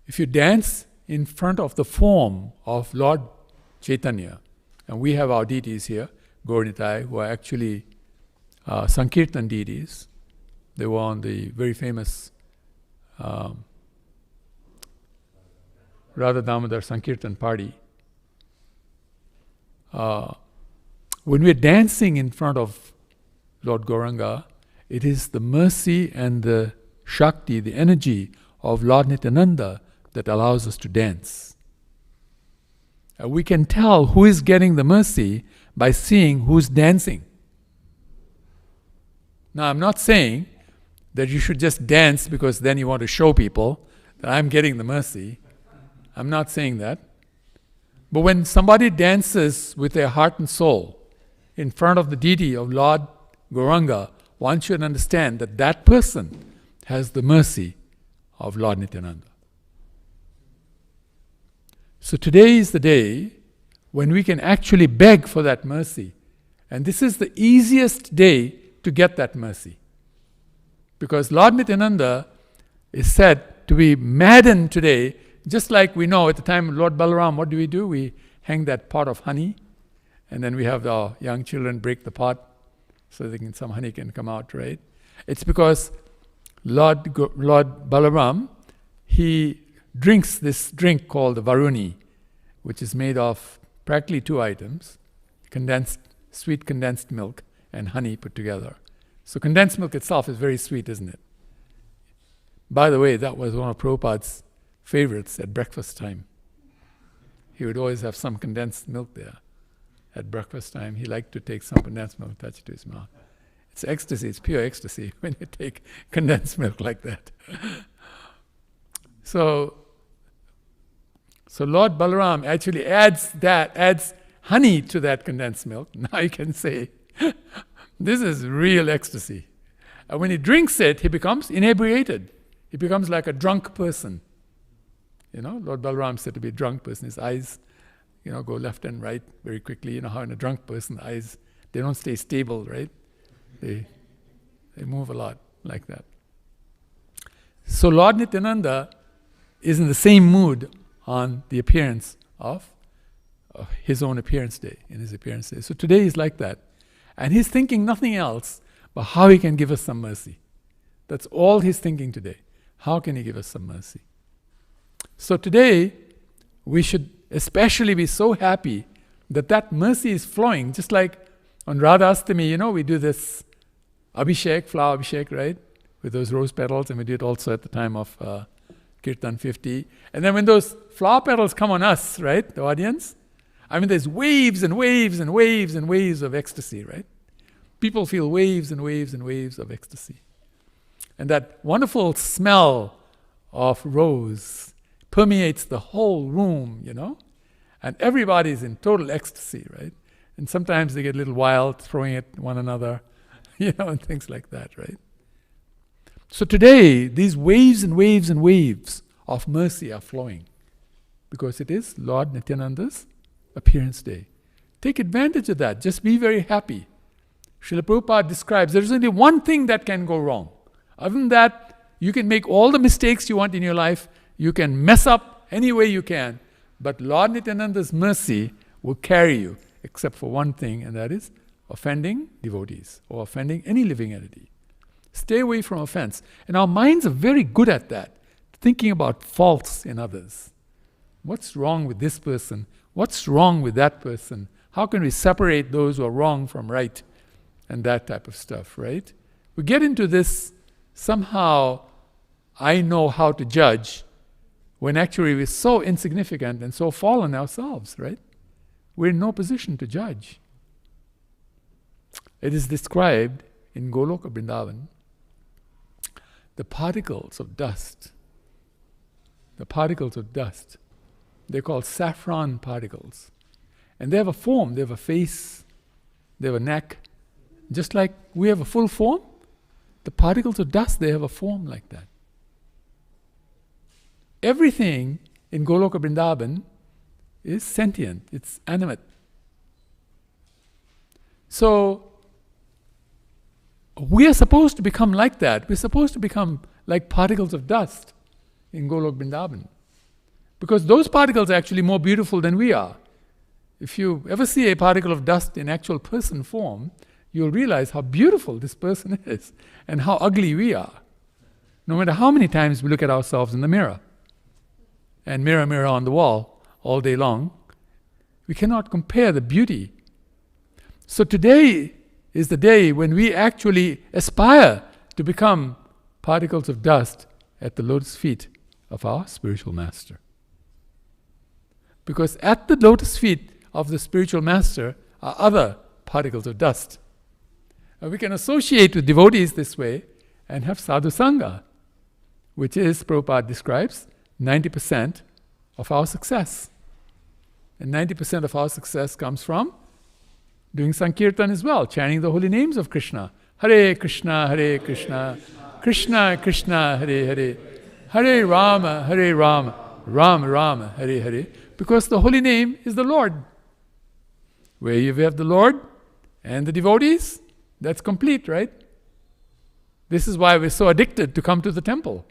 if you dance in front of the form of Lord Chaitanya, and we have our deities here, Gaur-Nitai, who are actually Sankirtan deities. They were on the very famous Radha Damodar Sankirtan party. When we're dancing in front of Lord Gauranga, it is the mercy and the Shakti, the energy of Lord Nityananda that allows us to dance. We can tell who is getting the mercy by seeing who's dancing. Now, I'm not saying that you should just dance because then you want to show people that I'm getting the mercy. I'm not saying that. But when somebody dances with their heart and soul in front of the deity of Lord Gauranga, one should understand that that person has the mercy of Lord Nityananda. So today is the day when we can actually beg for that mercy. And this is the easiest day to get that mercy. Because Lord Nityananda is said to be maddened today, just like we know at the time of Lord Balaram, what do? We hang that pot of honey, and then we have our young children break the pot so some honey can come out, right? It's because Lord Balaram, he drinks this drink called the Varuni, which is made of practically two items, sweet condensed milk and honey put together. So condensed milk itself is very sweet, isn't it? By the way, that was one of Prabhupada's favorites at breakfast time. He would always have some condensed milk there at breakfast time. He liked to take some condensed milk, touch it to his mouth. It's ecstasy, it's pure ecstasy when you take condensed milk like that. So Lord Balaram actually adds honey to that condensed milk. Now you can say, this is real ecstasy. And when he drinks it, he becomes inebriated. He becomes like a drunk person. Lord Balaram said to be a drunk person. His eyes, go left and right very quickly. You know how in a drunk person, the eyes, they don't stay stable, right? They move a lot like that. So Lord Nityananda is in the same mood on the appearance of his own appearance day, in his appearance day. So today is like that. And he's thinking nothing else but how he can give us some mercy. That's all he's thinking today. How can he give us some mercy? So today, we should especially be so happy that mercy is flowing, just like on Radha Astami, we do this Abhishek, flower Abhishek, right? With those rose petals, and we do it also at the time of Kirtan 50. And then when those flower petals come on us, right, the audience, there's waves and waves and waves and waves of ecstasy, right? People feel waves and waves and waves of ecstasy. And that wonderful smell of rose permeates the whole room, and everybody's in total ecstasy, right? And sometimes they get a little wild, throwing at one another, and things like that, right? So today, these waves and waves and waves of mercy are flowing because it is Lord Nityananda's appearance day. Take advantage of that. Just be very happy. Srila Prabhupada describes there's only one thing that can go wrong. Other than that, you can make all the mistakes you want in your life. You can mess up any way you can. But Lord Nityananda's mercy will carry you, except for one thing, and that is offending devotees or offending any living entity. Stay away from offense. And our minds are very good at that, thinking about faults in others. What's wrong with this person? What's wrong with that person? How can we separate those who are wrong from right? And that type of stuff, right? We get into this, somehow I know how to judge, when actually we're so insignificant and so fallen ourselves, right? We're in no position to judge. It is described in Goloka Vrindavan, the particles of dust, they're called saffron particles. And they have a form, they have a face, they have a neck. Just like we have a full form, the particles of dust, they have a form like that. Everything in Goloka Vrindavan is sentient, it's animate. So, we are supposed to become like that. We're supposed to become like particles of dust in Goloka Vrindavan. Because those particles are actually more beautiful than we are. If you ever see a particle of dust in actual person form, you'll realize how beautiful this person is and how ugly we are. No matter how many times we look at ourselves in the mirror, and mirror, mirror on the wall all day long, we cannot compare the beauty. So today is the day when we actually aspire to become particles of dust at the lotus feet of our spiritual master. Because at the lotus feet of the spiritual master are other particles of dust. And we can associate with devotees this way and have sadhu sangha, which is, Prabhupada describes, 90% of our success. And 90% of our success comes from doing Sankirtan as well, chanting the holy names of Krishna. Hare Krishna, Krishna Krishna, Hare Hare, Hare Rama, Rama Rama, Hare Hare. Because the holy name is the Lord. Where you have the Lord and the devotees, that's complete, right? This is why we're so addicted to come to the temple.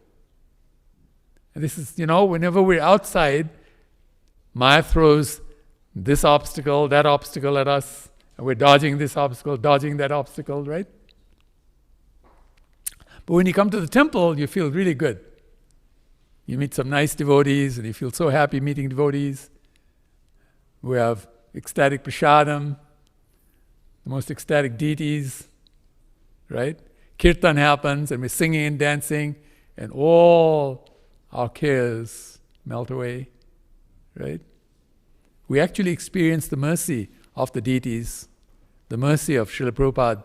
And this is, whenever we're outside, Maya throws this obstacle, that obstacle at us, and we're dodging this obstacle, dodging that obstacle, right? But when you come to the temple, you feel really good. You meet some nice devotees, and you feel so happy meeting devotees. We have ecstatic prasadam, the most ecstatic deities, right? Kirtan happens, and we're singing and dancing, and all our cares melt away, right? We actually experience the mercy of the deities, the mercy of Srila Prabhupada,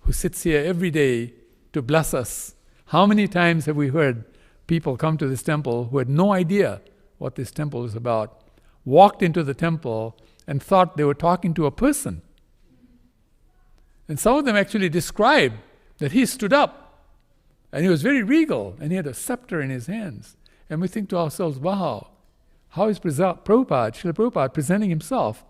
who sits here every day to bless us. How many times have we heard people come to this temple who had no idea what this temple is about, walked into the temple and thought they were talking to a person? And some of them actually described that he stood up and he was very regal and he had a scepter in his hands. And we think to ourselves, wow, how is Srila Prabhupada presenting himself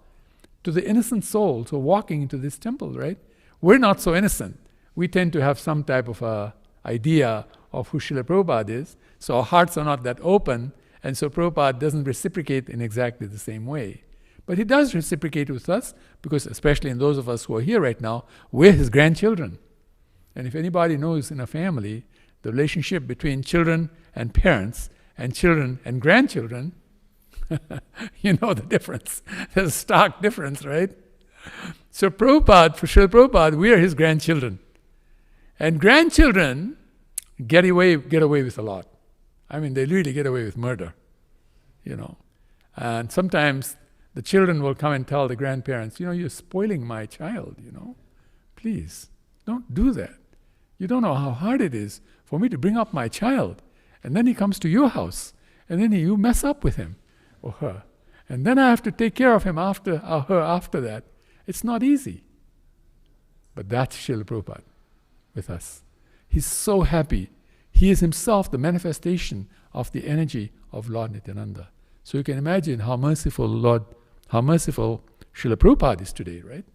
to the innocent souls who are walking into this temple, right? We're not so innocent. We tend to have some type of idea of who Srila Prabhupada is, so our hearts are not that open, and so Prabhupada doesn't reciprocate in exactly the same way. But he does reciprocate with us, because especially in those of us who are here right now, we're his grandchildren. And if anybody knows in a family the relationship between children and parents, and children and grandchildren, you know the difference. There's a stark difference, right? So Prabhupada, for Srila Prabhupada, we are his grandchildren. And grandchildren get away with a lot. I mean, they really get away with murder, And sometimes the children will come and tell the grandparents, you're spoiling my child, Please, don't do that. You don't know how hard it is for me to bring up my child. And then he comes to your house, and then you mess up with him or her. And then I have to take care of him after that. It's not easy. But that's Srila Prabhupada with us. He's so happy. He is himself the manifestation of the energy of Lord Nityananda. So you can imagine how merciful Srila Prabhupada is today, right?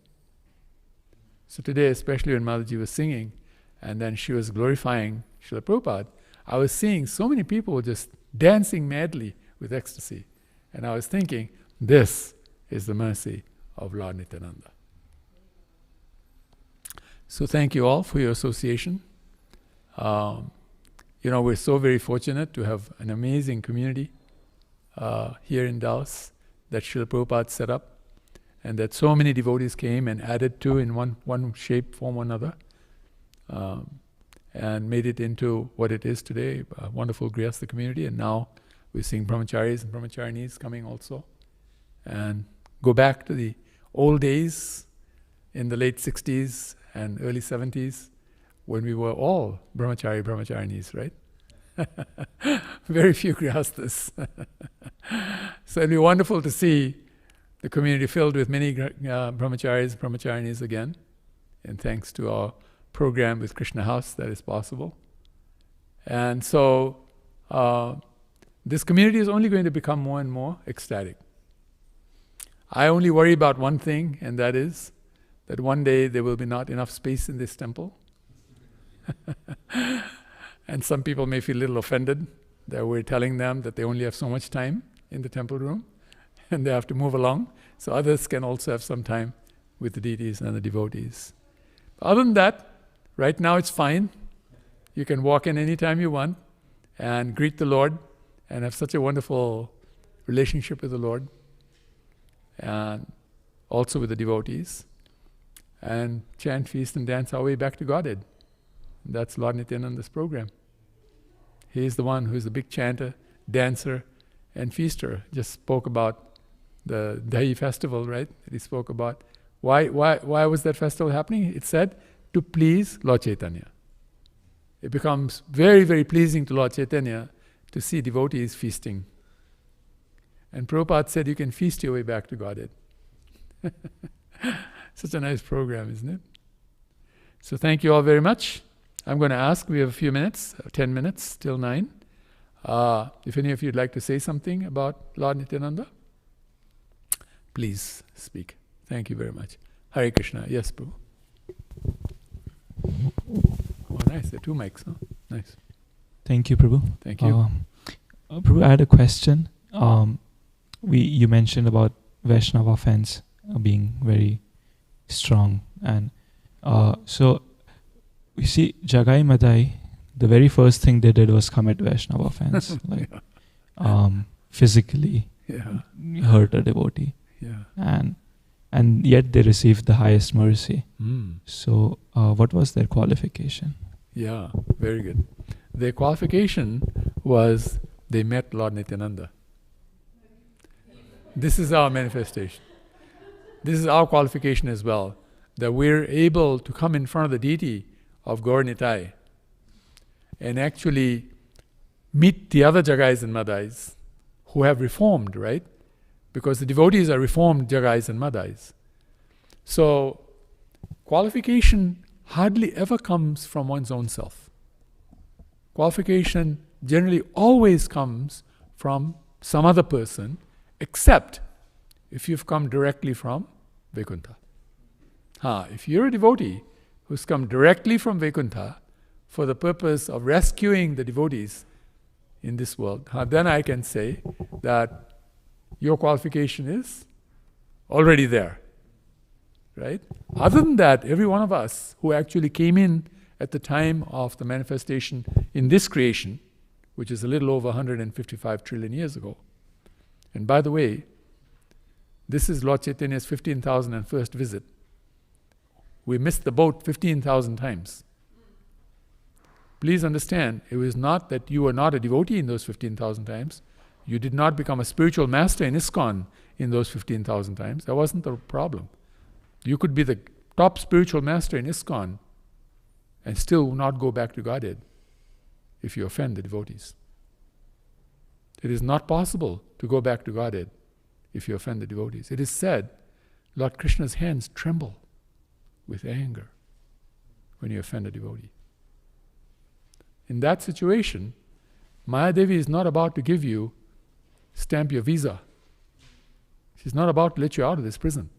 So today, especially when Mataji was singing, and then she was glorifying Srila Prabhupada, I was seeing so many people just dancing madly with ecstasy. And I was thinking, this is the mercy of Lord Nityananda. So thank you all for your association. We're so very fortunate to have an amazing community here in Dallas that Srila Prabhupada set up, and that so many devotees came and added to in one shape, form, or another, and made it into what it is today, a wonderful Grihastha community. And now we're seeing brahmacharis and brahmacharinis coming also, and go back to the old days in the late 60s and early 70s when we were all brahmacharinis, right? Very few grihasthas. So it'll be wonderful to see the community filled with many brahmacharis, brahmacharinis again. And thanks to our program with Krishna House, that is possible. And so this community is only going to become more and more ecstatic. I only worry about one thing, and that is that one day there will be not enough space in this temple. And some people may feel a little offended that we're telling them that they only have so much time in the temple room and they have to move along, so others can also have some time with the deities and the devotees. Other than that, right now it's fine. You can walk in anytime you want and greet the Lord and have such a wonderful relationship with the Lord, and also with the devotees, and chant, feast, and dance our way back to Godhead. That's Lord Nityananda's program. He is the one who is the big chanter, dancer, and feaster. Just spoke about the Dahi festival, right? He spoke about why was that festival happening? It said to please Lord Chaitanya. It becomes very, very pleasing to Lord Chaitanya to see devotees feasting. And Prabhupada said you can feast your way back to Godhead. Such a nice program, isn't it? So thank you all very much. I'm going to ask, we have a few minutes, 10 minutes till 9. If any of you would like to say something about Lord Nityananda. please speak. Thank you very much. Hare Krishna. Yes, Prabhu. Oh, nice. There are two mics, huh? Nice. Thank you, Prabhu. Thank you. Prabhu, I had a question. You mentioned about Vaishnava fans being very strong, and so we see Jagai Madai. The very first thing they did was commit Vaishnava fans, like physically hurt a devotee, and yet they received the highest mercy. So, what was their qualification? Yeah, very good. Their qualification was they met Lord Nityananda. This is our manifestation. This is our qualification as well, that we're able to come in front of the deity of Gaur Nitai and actually meet the other Jagais and Madais who have reformed, right? Because the devotees are reformed Jagais and Madais. So, qualification hardly ever comes from one's own self. Qualification generally always comes from some other person, except if you've come directly from Vaikuntha. If you're a devotee who's come directly from Vaikuntha for the purpose of rescuing the devotees in this world, then I can say that your qualification is already there. Right? Other than that, every one of us who actually came in at the time of the manifestation in this creation, which is a little over 155 trillion years ago. And by the way, this is Lord Chaitanya's 15,001st visit. We missed the boat 15,000 times. Please understand, it was not that you were not a devotee in those 15,000 times. You did not become a spiritual master in ISKCON in those 15,000 times. That wasn't the problem. You could be the top spiritual master in ISKCON and still not go back to Godhead if you offend the devotees. It is not possible to go back to Godhead if you offend the devotees. It is said, Lord Krishna's hands tremble with anger when you offend a devotee. In that situation, Mayadevi is not about to stamp your visa. She's not about to let you out of this prison.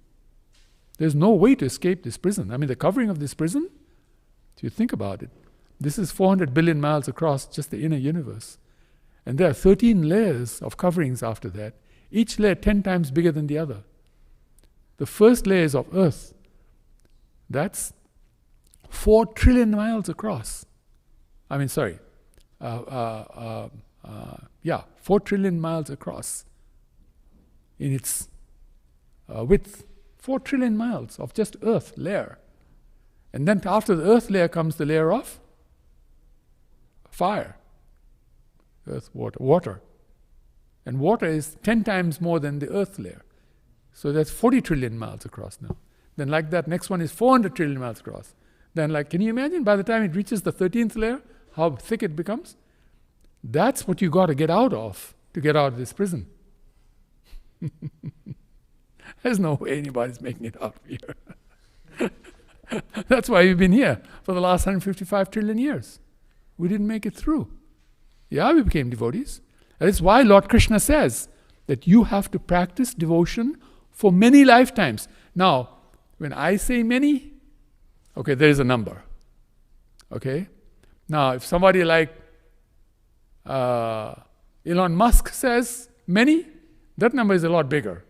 There's no way to escape this prison. I mean, the covering of this prison, if you think about it, this is 400 billion miles across just the inner universe. And there are 13 layers of coverings after that, each layer 10 times bigger than the other. The first layer is of Earth. That's 4 trillion miles across. 4 trillion miles across in its width. 4 trillion miles of just earth layer. And then after the earth layer comes the layer of fire. Earth, water. And water is 10 times more than the earth layer. So that's 40 trillion miles across now. Then like that, next one is 400 trillion miles across. Then can you imagine by the time it reaches the 13th layer, how thick it becomes? That's what you got to get out of this prison. There's no way anybody's making it out of here. That's why we've been here for the last 155 trillion years. We didn't make it through. Yeah, we became devotees. That is why Lord Krishna says that you have to practice devotion for many lifetimes. Now, when I say many, okay, there is a number. Okay? Now, if somebody like Elon Musk says many, that number is a lot bigger.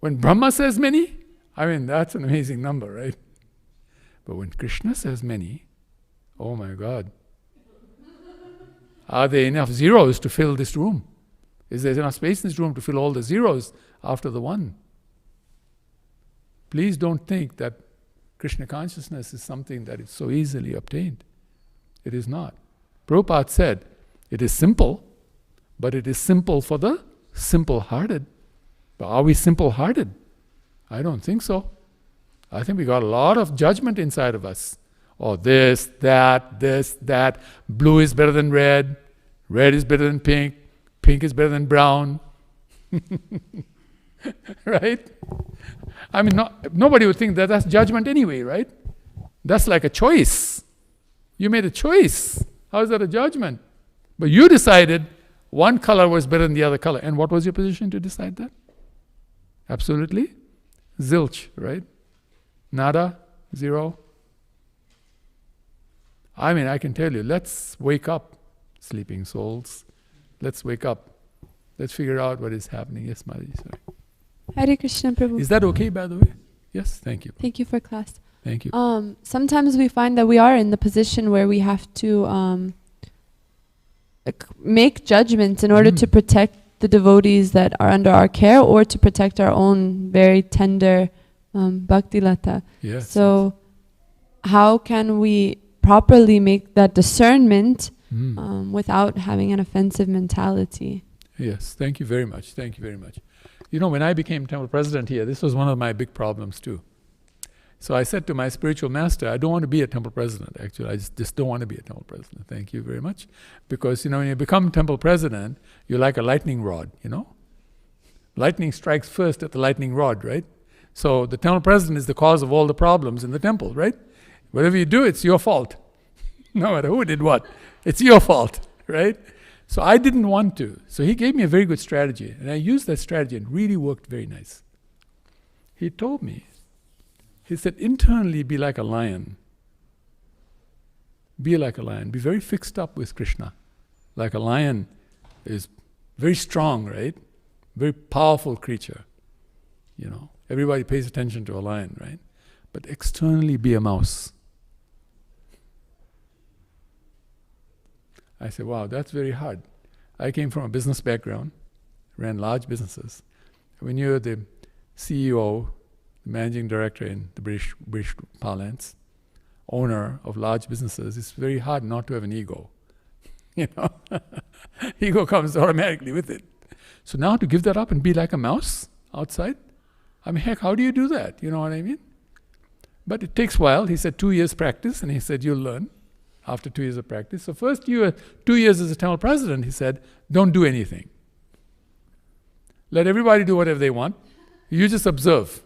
When Brahma says many, that's an amazing number, right? But when Krishna says many, oh my God. Are there enough zeros to fill this room? Is there enough space in this room to fill all the zeros after the one? Please don't think that Krishna consciousness is something that is so easily obtained. It is not. Prabhupada said, it is simple, but it is simple for the simple-hearted. But are we simple-hearted? I don't think so. I think we got a lot of judgment inside of us. Oh, this, that. Blue is better than red. Red is better than pink. Pink is better than brown. Right? Nobody would think that that's judgment anyway, right? That's like a choice. You made a choice. How is that a judgment? But you decided, one color was better than the other color. And what was your position to decide that? Absolutely zilch, right? Nada, zero. I mean, I can tell you, let's wake up, sleeping souls. Let's wake up. Let's figure out what is happening. Yes, Madhuri, sorry. Hare Krishna, Prabhu. Is that okay, by the way? Yes, thank you. Thank you for class. Thank you. Sometimes we find that we are in the position where we have to make judgments in order to protect the devotees that are under our care, or to protect our own very tender bhakti lata. Yes. So how can we properly make that discernment without having an offensive mentality? Yes, thank you very much. Thank you very much. You know, when I became temple president here, this was one of my big problems too. So I said to my spiritual master, I don't want to be a temple president, actually. I just don't want to be a temple president. Thank you very much. Because, you know, when you become temple president, you're like a lightning rod, you know. Lightning strikes first at the lightning rod, right? So the temple president is the cause of all the problems in the temple, right? Whatever you do, it's your fault. No matter who did what, it's your fault, right? So I didn't want to. So he gave me a very good strategy, and I used that strategy and it really worked very nice. He told me, he said, internally be like a lion. Be like a lion. Be very fixed up with Krishna. Like a lion is very strong, right? Very powerful creature. You know, everybody pays attention to a lion, right? But externally be a mouse. I said, wow, that's very hard. I came from a business background, ran large businesses. When you're the CEO, the managing director in the British parlance, owner of large businesses, it's very hard not to have an ego. You know, ego comes automatically with it. So now to give that up and be like a mouse outside, I mean, heck, how do you do that? You know what I mean? But it takes a while. He said 2 years practice, and he said you'll learn after 2 years of practice. So first 2 years as a temple president, he said, don't do anything. Let everybody do whatever they want. You just observe.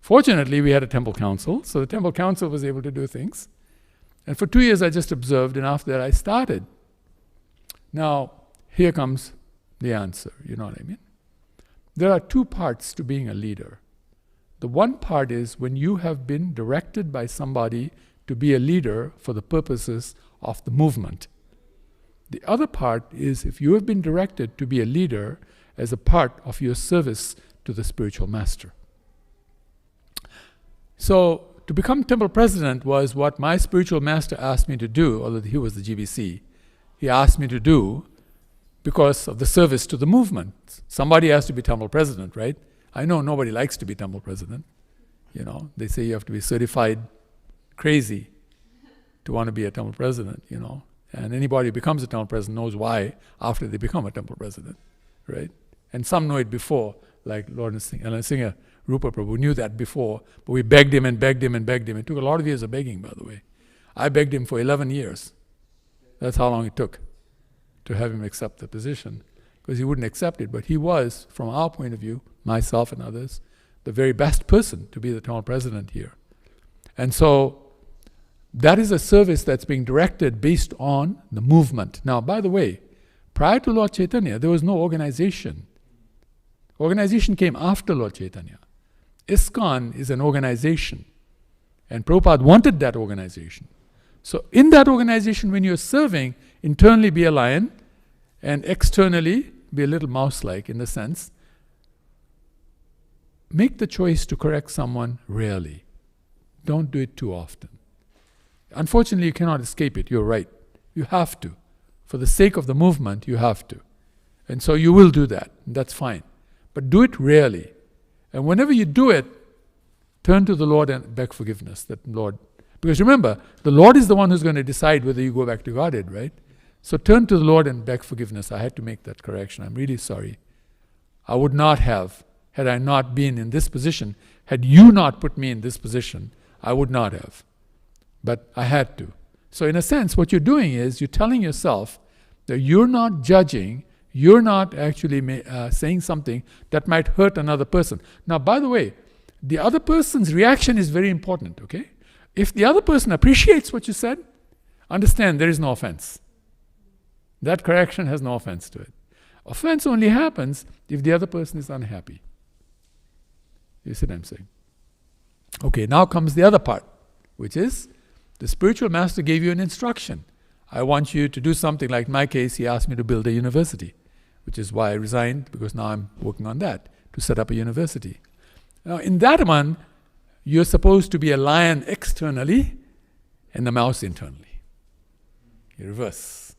Fortunately, we had a temple council, so the temple council was able to do things. And for 2 years, I just observed, and after that, I started. Now, here comes the answer, you know what I mean? There are two parts to being a leader. The one part is when you have been directed by somebody to be a leader for the purposes of the movement. The other part is if you have been directed to be a leader as a part of your service to the spiritual master. So, to become temple president was what my spiritual master asked me to do, although he was the GBC. He asked me to do because of the service to the movement. Somebody has to be temple president, right? I know nobody likes to be temple president. You know, they say you have to be certified crazy to want to be a temple president, you know. And anybody who becomes a temple president knows why after they become a temple president, right? And some know it before, like Lord Nrsimha Rupa Prabhu knew that before, but we begged him and begged him and begged him. It took a lot of years of begging, by the way. I begged him for 11 years. That's how long it took to have him accept the position, because he wouldn't accept it. But he was, from our point of view, myself and others, the very best person to be the temple president here. And so that is a service that's being directed based on the movement. Now, by the way, prior to Lord Chaitanya, there was no organization. Organization came after Lord Chaitanya. ISKCON is an organization, and Prabhupada wanted that organization. So in that organization, when you're serving, internally be a lion, and externally be a little mouse-like in the sense, make the choice to correct someone rarely. Don't do it too often. Unfortunately, you cannot escape it. You're right. You have to. For the sake of the movement, you have to. And so you will do that. That's fine. But do it rarely. And whenever you do it, turn to the Lord and beg forgiveness. That Lord, because remember, the Lord is the one who's going to decide whether you go back to Godhead, right? So turn to the Lord and beg forgiveness. I had to make that correction. I'm really sorry. I would not have, had I not been in this position, had you not put me in this position, I would not have. But I had to. So in a sense, what you're doing is you're telling yourself that you're not judging, you're not actually saying something that might hurt another person. Now, by the way, the other person's reaction is very important, okay? If the other person appreciates what you said, understand there is no offense. That correction has no offense to it. Offense only happens if the other person is unhappy. You see what I'm saying? Okay, now comes the other part, which is the spiritual master gave you an instruction. I want you to do something. Like in my case, he asked me to build a university, which is why I resigned, because now I'm working on that, to set up a university. Now in that one, you're supposed to be a lion externally and a mouse internally. You reverse.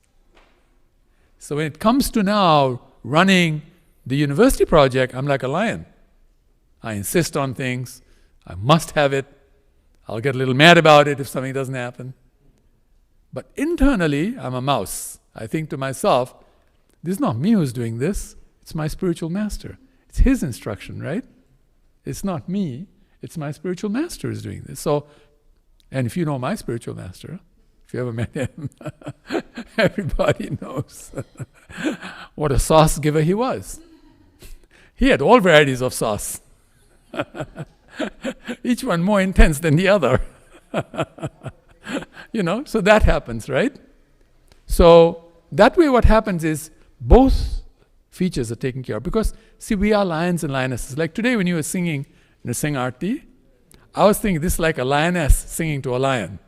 So when it comes to now running the university project, I'm like a lion. I insist on things. I must have it. I'll get a little mad about it if something doesn't happen. But internally, I'm a mouse. I think to myself, this is not me who's doing this. It's my spiritual master. It's his instruction, right? It's not me. It's my spiritual master who's doing this. So, and if you know my spiritual master, if you ever met him, everybody knows what a sauce giver he was. He had all varieties of sauce. Each one more intense than the other. So that happens, right? So that way what happens is both features are taken care of. Because, see, we are lions and lionesses. Like today when you were singing Nrsimha Arti, I was thinking this is like a lioness singing to a lion.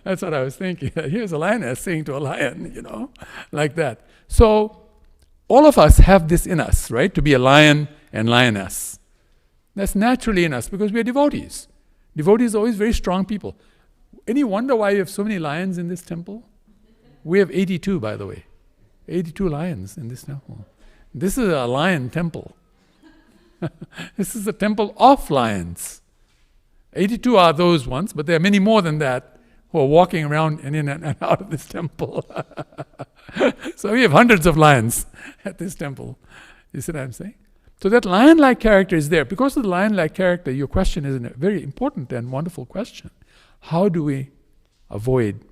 That's what I was thinking. Here's a lioness singing to a lion, like that. So all of us have this in us, right? To be a lion and lioness. That's naturally in us because we are devotees. Devotees are always very strong people. Any wonder why you have so many lions in this temple? We have 82, by the way. 82 lions in this temple. This is a lion temple. This is a temple of lions. 82 are those ones, but there are many more than that who are walking around and in and out of this temple. So we have hundreds of lions at this temple. You see what I'm saying? So that lion-like character is there. Because of the lion-like character, your question is a very important and wonderful question. How do we avoid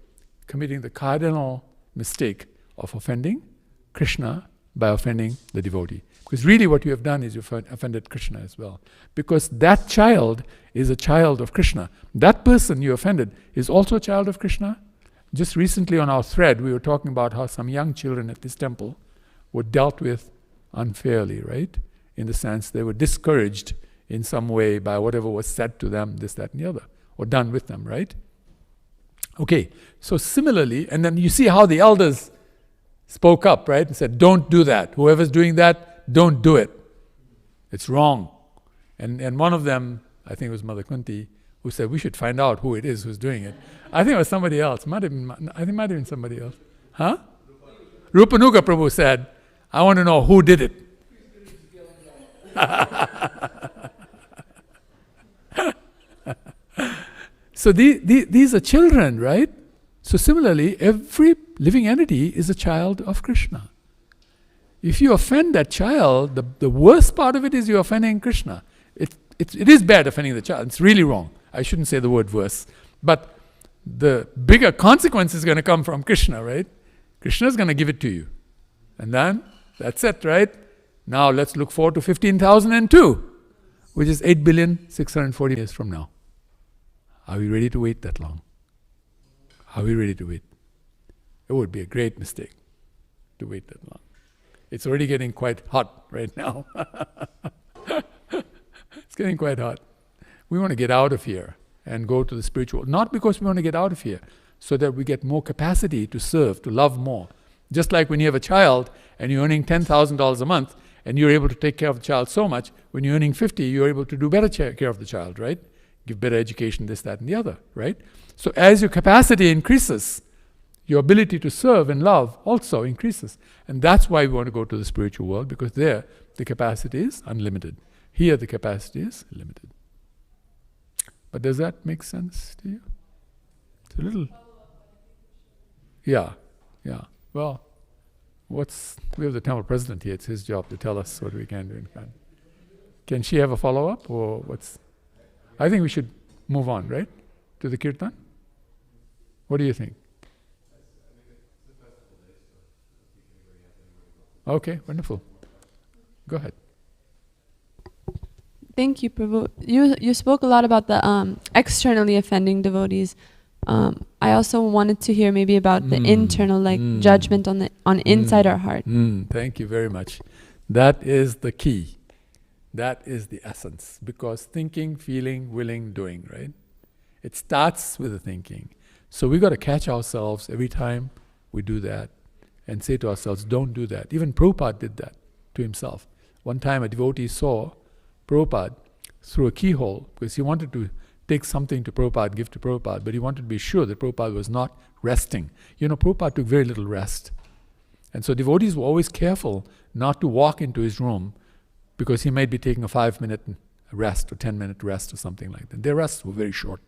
committing the cardinal mistake of offending Krishna by offending the devotee? Because really what you have done is you've offended Krishna as well. Because that child is a child of Krishna. That person you offended is also a child of Krishna. Just recently on our thread, we were talking about how some young children at this temple were dealt with unfairly, right? In the sense they were discouraged in some way by whatever was said to them, this, that, and the other, or done with them, right? Okay, so similarly, and then you see how the elders spoke up, right? And said, don't do that. Whoever's doing that, don't do it. It's wrong. And one of them, I think it was Mother Kunti, who said, we should find out who it is who's doing it. I think it was somebody else. I think it might have been somebody else. Huh? Rupanuga Prabhu said, I want to know who did it. So these are children, right? So similarly, every living entity is a child of Krishna. If you offend that child, the worst part of it is you're offending Krishna. It is bad offending the child. It's really wrong. I shouldn't say the word worse. But the bigger consequence is going to come from Krishna, right? Krishna is going to give it to you. And then, that's it, right? Now let's look forward to 15,002, which is 8,640 years from now. Are we ready to wait that long? Are we ready to wait? It would be a great mistake to wait that long. It's already getting quite hot right now. It's getting quite hot. We want to get out of here and go to the spiritual. Not because we want to get out of here, so that we get more capacity to serve, to love more. Just like when you have a child and you're earning $10,000 a month and you're able to take care of the child so much, when you're earning 50, you're able to do better care of the child, right? Give better education, this, that, and the other, right? So as your capacity increases, your ability to serve and love also increases. And that's why we want to go to the spiritual world, because there the capacity is unlimited. Here the capacity is limited. But does that make sense to you? It's a little... Yeah. Well, we have the temple president here. It's his job to tell us what we can do and can't. Can she have a follow-up, or what's... I think we should move on, right? To the kirtan? What do you think? Okay, wonderful. Go ahead. Thank you, Prabhu. You spoke a lot about the externally offending devotees, I also wanted to hear maybe about the internal judgment on inside our heart. Thank you very much. That is the key. That is the essence. Because thinking, feeling, willing, doing, right? It starts with the thinking. So we got to catch ourselves every time we do that and say to ourselves, don't do that. Even Prabhupada did that to himself. One time a devotee saw Prabhupada through a keyhole because he wanted to take something to Prabhupada, give to Prabhupada, but he wanted to be sure that Prabhupada was not resting. Prabhupada took very little rest. And so devotees were always careful not to walk into his room because he might be taking a 5-minute rest or 10-minute rest or something like that. Their rests were very short.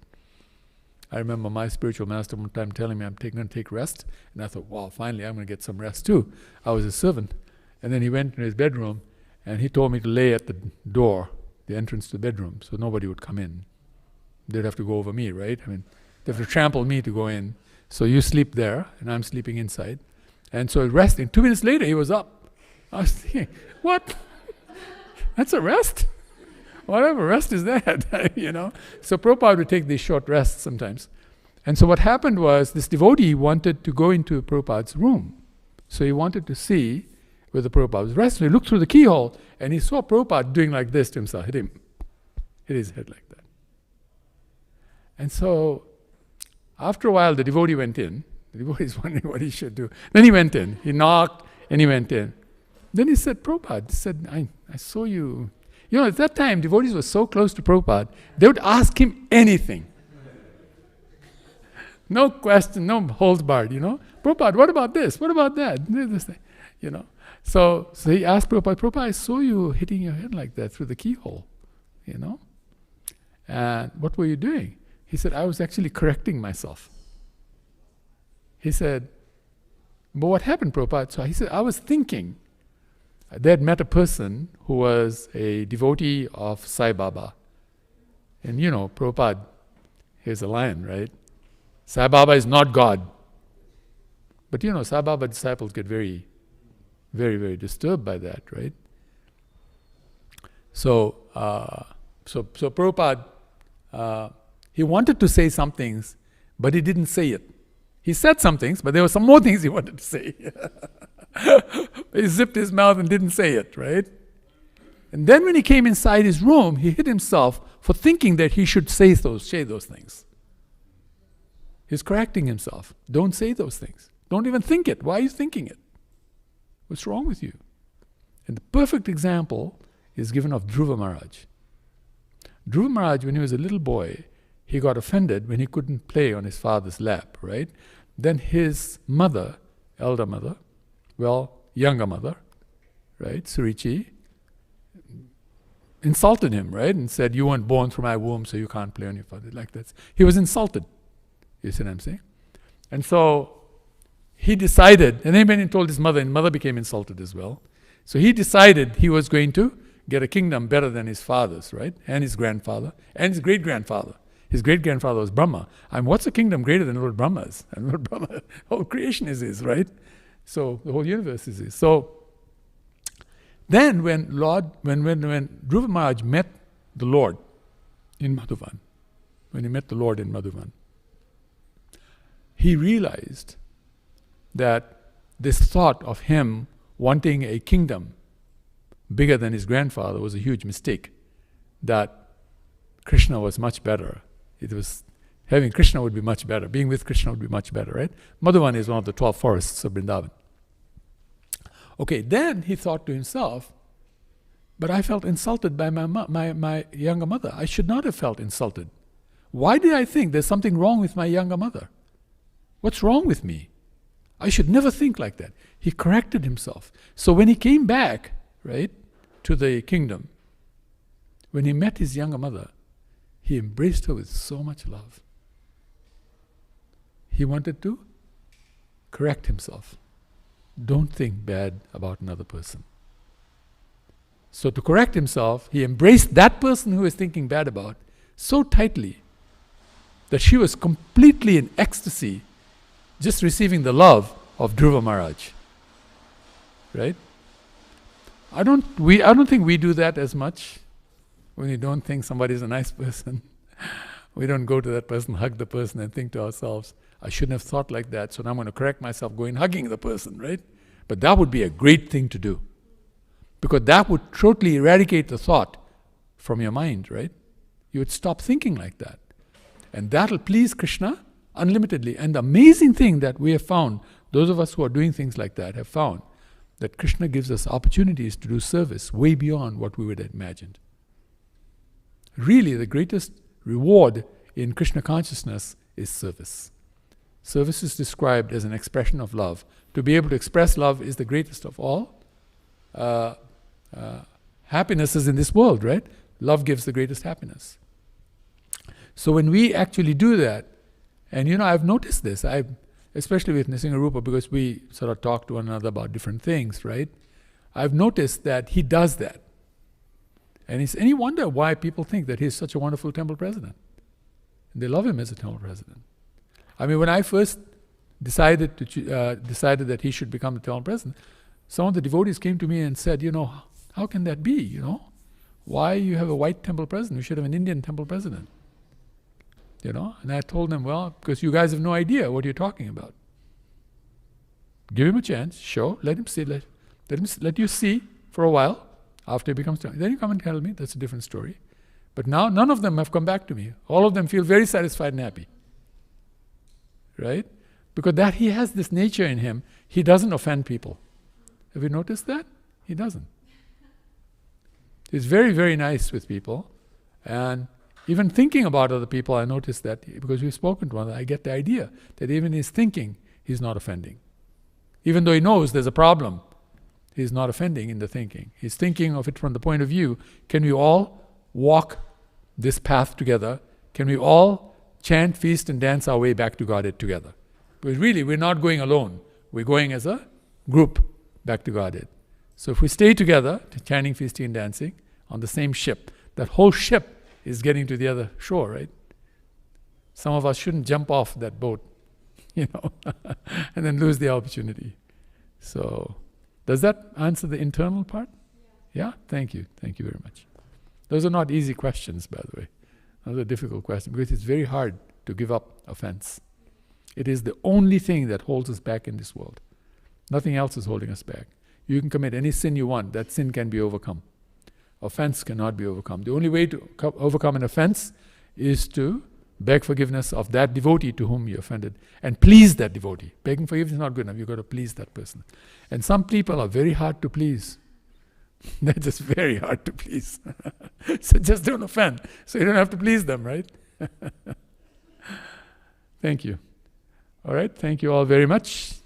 I remember my spiritual master one time telling me I'm going to take rest, and I thought, wow, finally I'm going to get some rest too. I was a servant. And then he went to his bedroom, and he told me to lay at the door, the entrance to the bedroom, so nobody would come in. They'd have to go over me, right? I mean, they have to trample me to go in. So you sleep there, and I'm sleeping inside. And so resting. 2 minutes later, he was up. I was thinking, what? That's a rest? Whatever rest is that, So Prabhupada would take these short rests sometimes. And so what happened was, this devotee wanted to go into Prabhupada's room. So he wanted to see where the Prabhupada was resting. He looked through the keyhole, and he saw Prabhupada doing like this to himself. Hit his head like that. And so, after a while, the devotee went in. The devotee is wondering what he should do. Then he went in. He knocked, and he went in. Then he said, Prabhupada, he said, I saw you. At that time, devotees were so close to Prabhupada, they would ask him anything. No question, no holds barred, Prabhupada, what about this? What about that? This thing, So he asked Prabhupada, Prabhupada, I saw you hitting your head like that through the keyhole, And what were you doing? He said, I was actually correcting myself. He said, but what happened, Prabhupada? So he said, I was thinking. They had met a person who was a devotee of Sai Baba. And Prabhupada, here's a lion, right? Sai Baba is not God. But Sai Baba disciples get very, very, very disturbed by that, right? So Prabhupada, he wanted to say some things, but he didn't say it. He said some things, but there were some more things he wanted to say. He zipped his mouth and didn't say it, right? And then when he came inside his room, he hit himself for thinking that he should say those things. He's correcting himself. Don't say those things. Don't even think it. Why are you thinking it? What's wrong with you? And the perfect example is given of Dhruva Maharaj. Dhruva Maharaj, when he was a little boy, he got offended when he couldn't play on his father's lap, right? Then his mother, elder mother, younger mother, right, Surichi, insulted him, right, and said, you weren't born through my womb, so you can't play on your father, like that. He was insulted, you see what I'm saying? And so he decided, and then he told his mother, and mother became insulted as well. So he decided he was going to get a kingdom better than his father's, right, and his grandfather, and his great-grandfather. His great-grandfather was Brahma. what's a kingdom greater than Lord Brahma's? And Lord Brahma, whole creation is his, right? So the whole universe is his. So then when Dhruva Maharaj met the Lord in Madhuvan, he realized that this thought of him wanting a kingdom bigger than his grandfather was a huge mistake, that Krishna was much better. Having Krishna would be much better. Being with Krishna would be much better, right? Madhuvan is one of the 12 forests of Vrindavan. Okay, then he thought to himself, but I felt insulted by my younger mother. I should not have felt insulted. Why did I think there's something wrong with my younger mother? What's wrong with me? I should never think like that. He corrected himself. So when he came back, right, to the kingdom, when he met his younger mother, he embraced her with so much love. He wanted to correct himself. Don't think bad about another person. So to correct himself, he embraced that person who he was thinking bad about so tightly that she was completely in ecstasy just receiving the love of Dhruva Maharaj. Right? I don't think we do that as much when you don't think somebody is a nice person. We don't go to that person, hug the person, and think to ourselves, I shouldn't have thought like that, so now I'm going to correct myself, going hugging the person, right? But that would be a great thing to do. Because that would totally eradicate the thought from your mind, right? You would stop thinking like that. And that'll please Krishna unlimitedly. And the amazing thing that we have found, those of us who are doing things like that have found, that Krishna gives us opportunities to do service way beyond what we would have imagined. Really, the greatest reward in Krishna consciousness is service. Service is described as an expression of love. To be able to express love is the greatest of all happinesses in this world, right? Love gives the greatest happiness. So when we actually do that, and I've noticed this, especially with Nrsimharupa, because we sort of talk to one another about different things, right? I've noticed that he does that. And you wonder why people think that he's such a wonderful temple president. And they love him as a temple president. I mean, when I first decided that he should become the temple president, some of the devotees came to me and said, how can that be, Why you have a white temple president? You should have an Indian temple president. And I told them, well, because you guys have no idea what you're talking about. Give him a chance, show, let him see, let you see for a while after he becomes temple. Then you come and tell me, that's a different story. But now none of them have come back to me. All of them feel very satisfied and happy. Right? Because that he has this nature in him, he doesn't offend people. Have you noticed that? He doesn't. He's very, very nice with people. And even thinking about other people, I noticed that because we've spoken to one another, I get the idea that even in his thinking, he's not offending. Even though he knows there's a problem, he's not offending in the thinking. He's thinking of it from the point of view, can we all walk this path together? Can we all chant, feast, and dance our way back to Godhead together? Because really, we're not going alone. We're going as a group back to Godhead. So if we stay together, chanting, feasting, and dancing, on the same ship, that whole ship is getting to the other shore, right? Some of us shouldn't jump off that boat, and then lose the opportunity. So, does that answer the internal part? Yeah? Thank you. Thank you very much. Those are not easy questions, by the way. Those are difficult questions, because it's very hard to give up offense. It is the only thing that holds us back in this world. Nothing else is holding us back. You can commit any sin you want, that sin can be overcome. Offense cannot be overcome. The only way to overcome an offense is to beg forgiveness of that devotee to whom you offended and please that devotee. Begging forgiveness is not good enough. You've got to please that person. And some people are very hard to please. They're just very hard to please. So just don't offend. So you don't have to please them, right? Thank you. All right. Thank you all very much.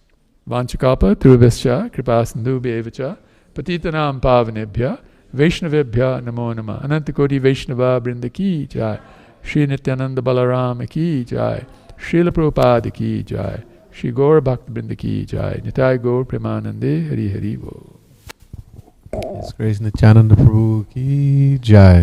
Vanchakapa, Turubhascha, Kripasindhu Bevacha, Patitanam Pavanebhya, Vaishnavebhya Namo Nama, Anantakoti Vaishnava Brinda Ki Jai, Shri Nityananda Balarama Ki Jai, Srila Prabhupada Ki Jai, Shri Gaura Bhakta Brinda Ki Jai, Nitai Gaur Premanande Hari Hari Bo. His Grace Nityananda Prabhu Ki Jai.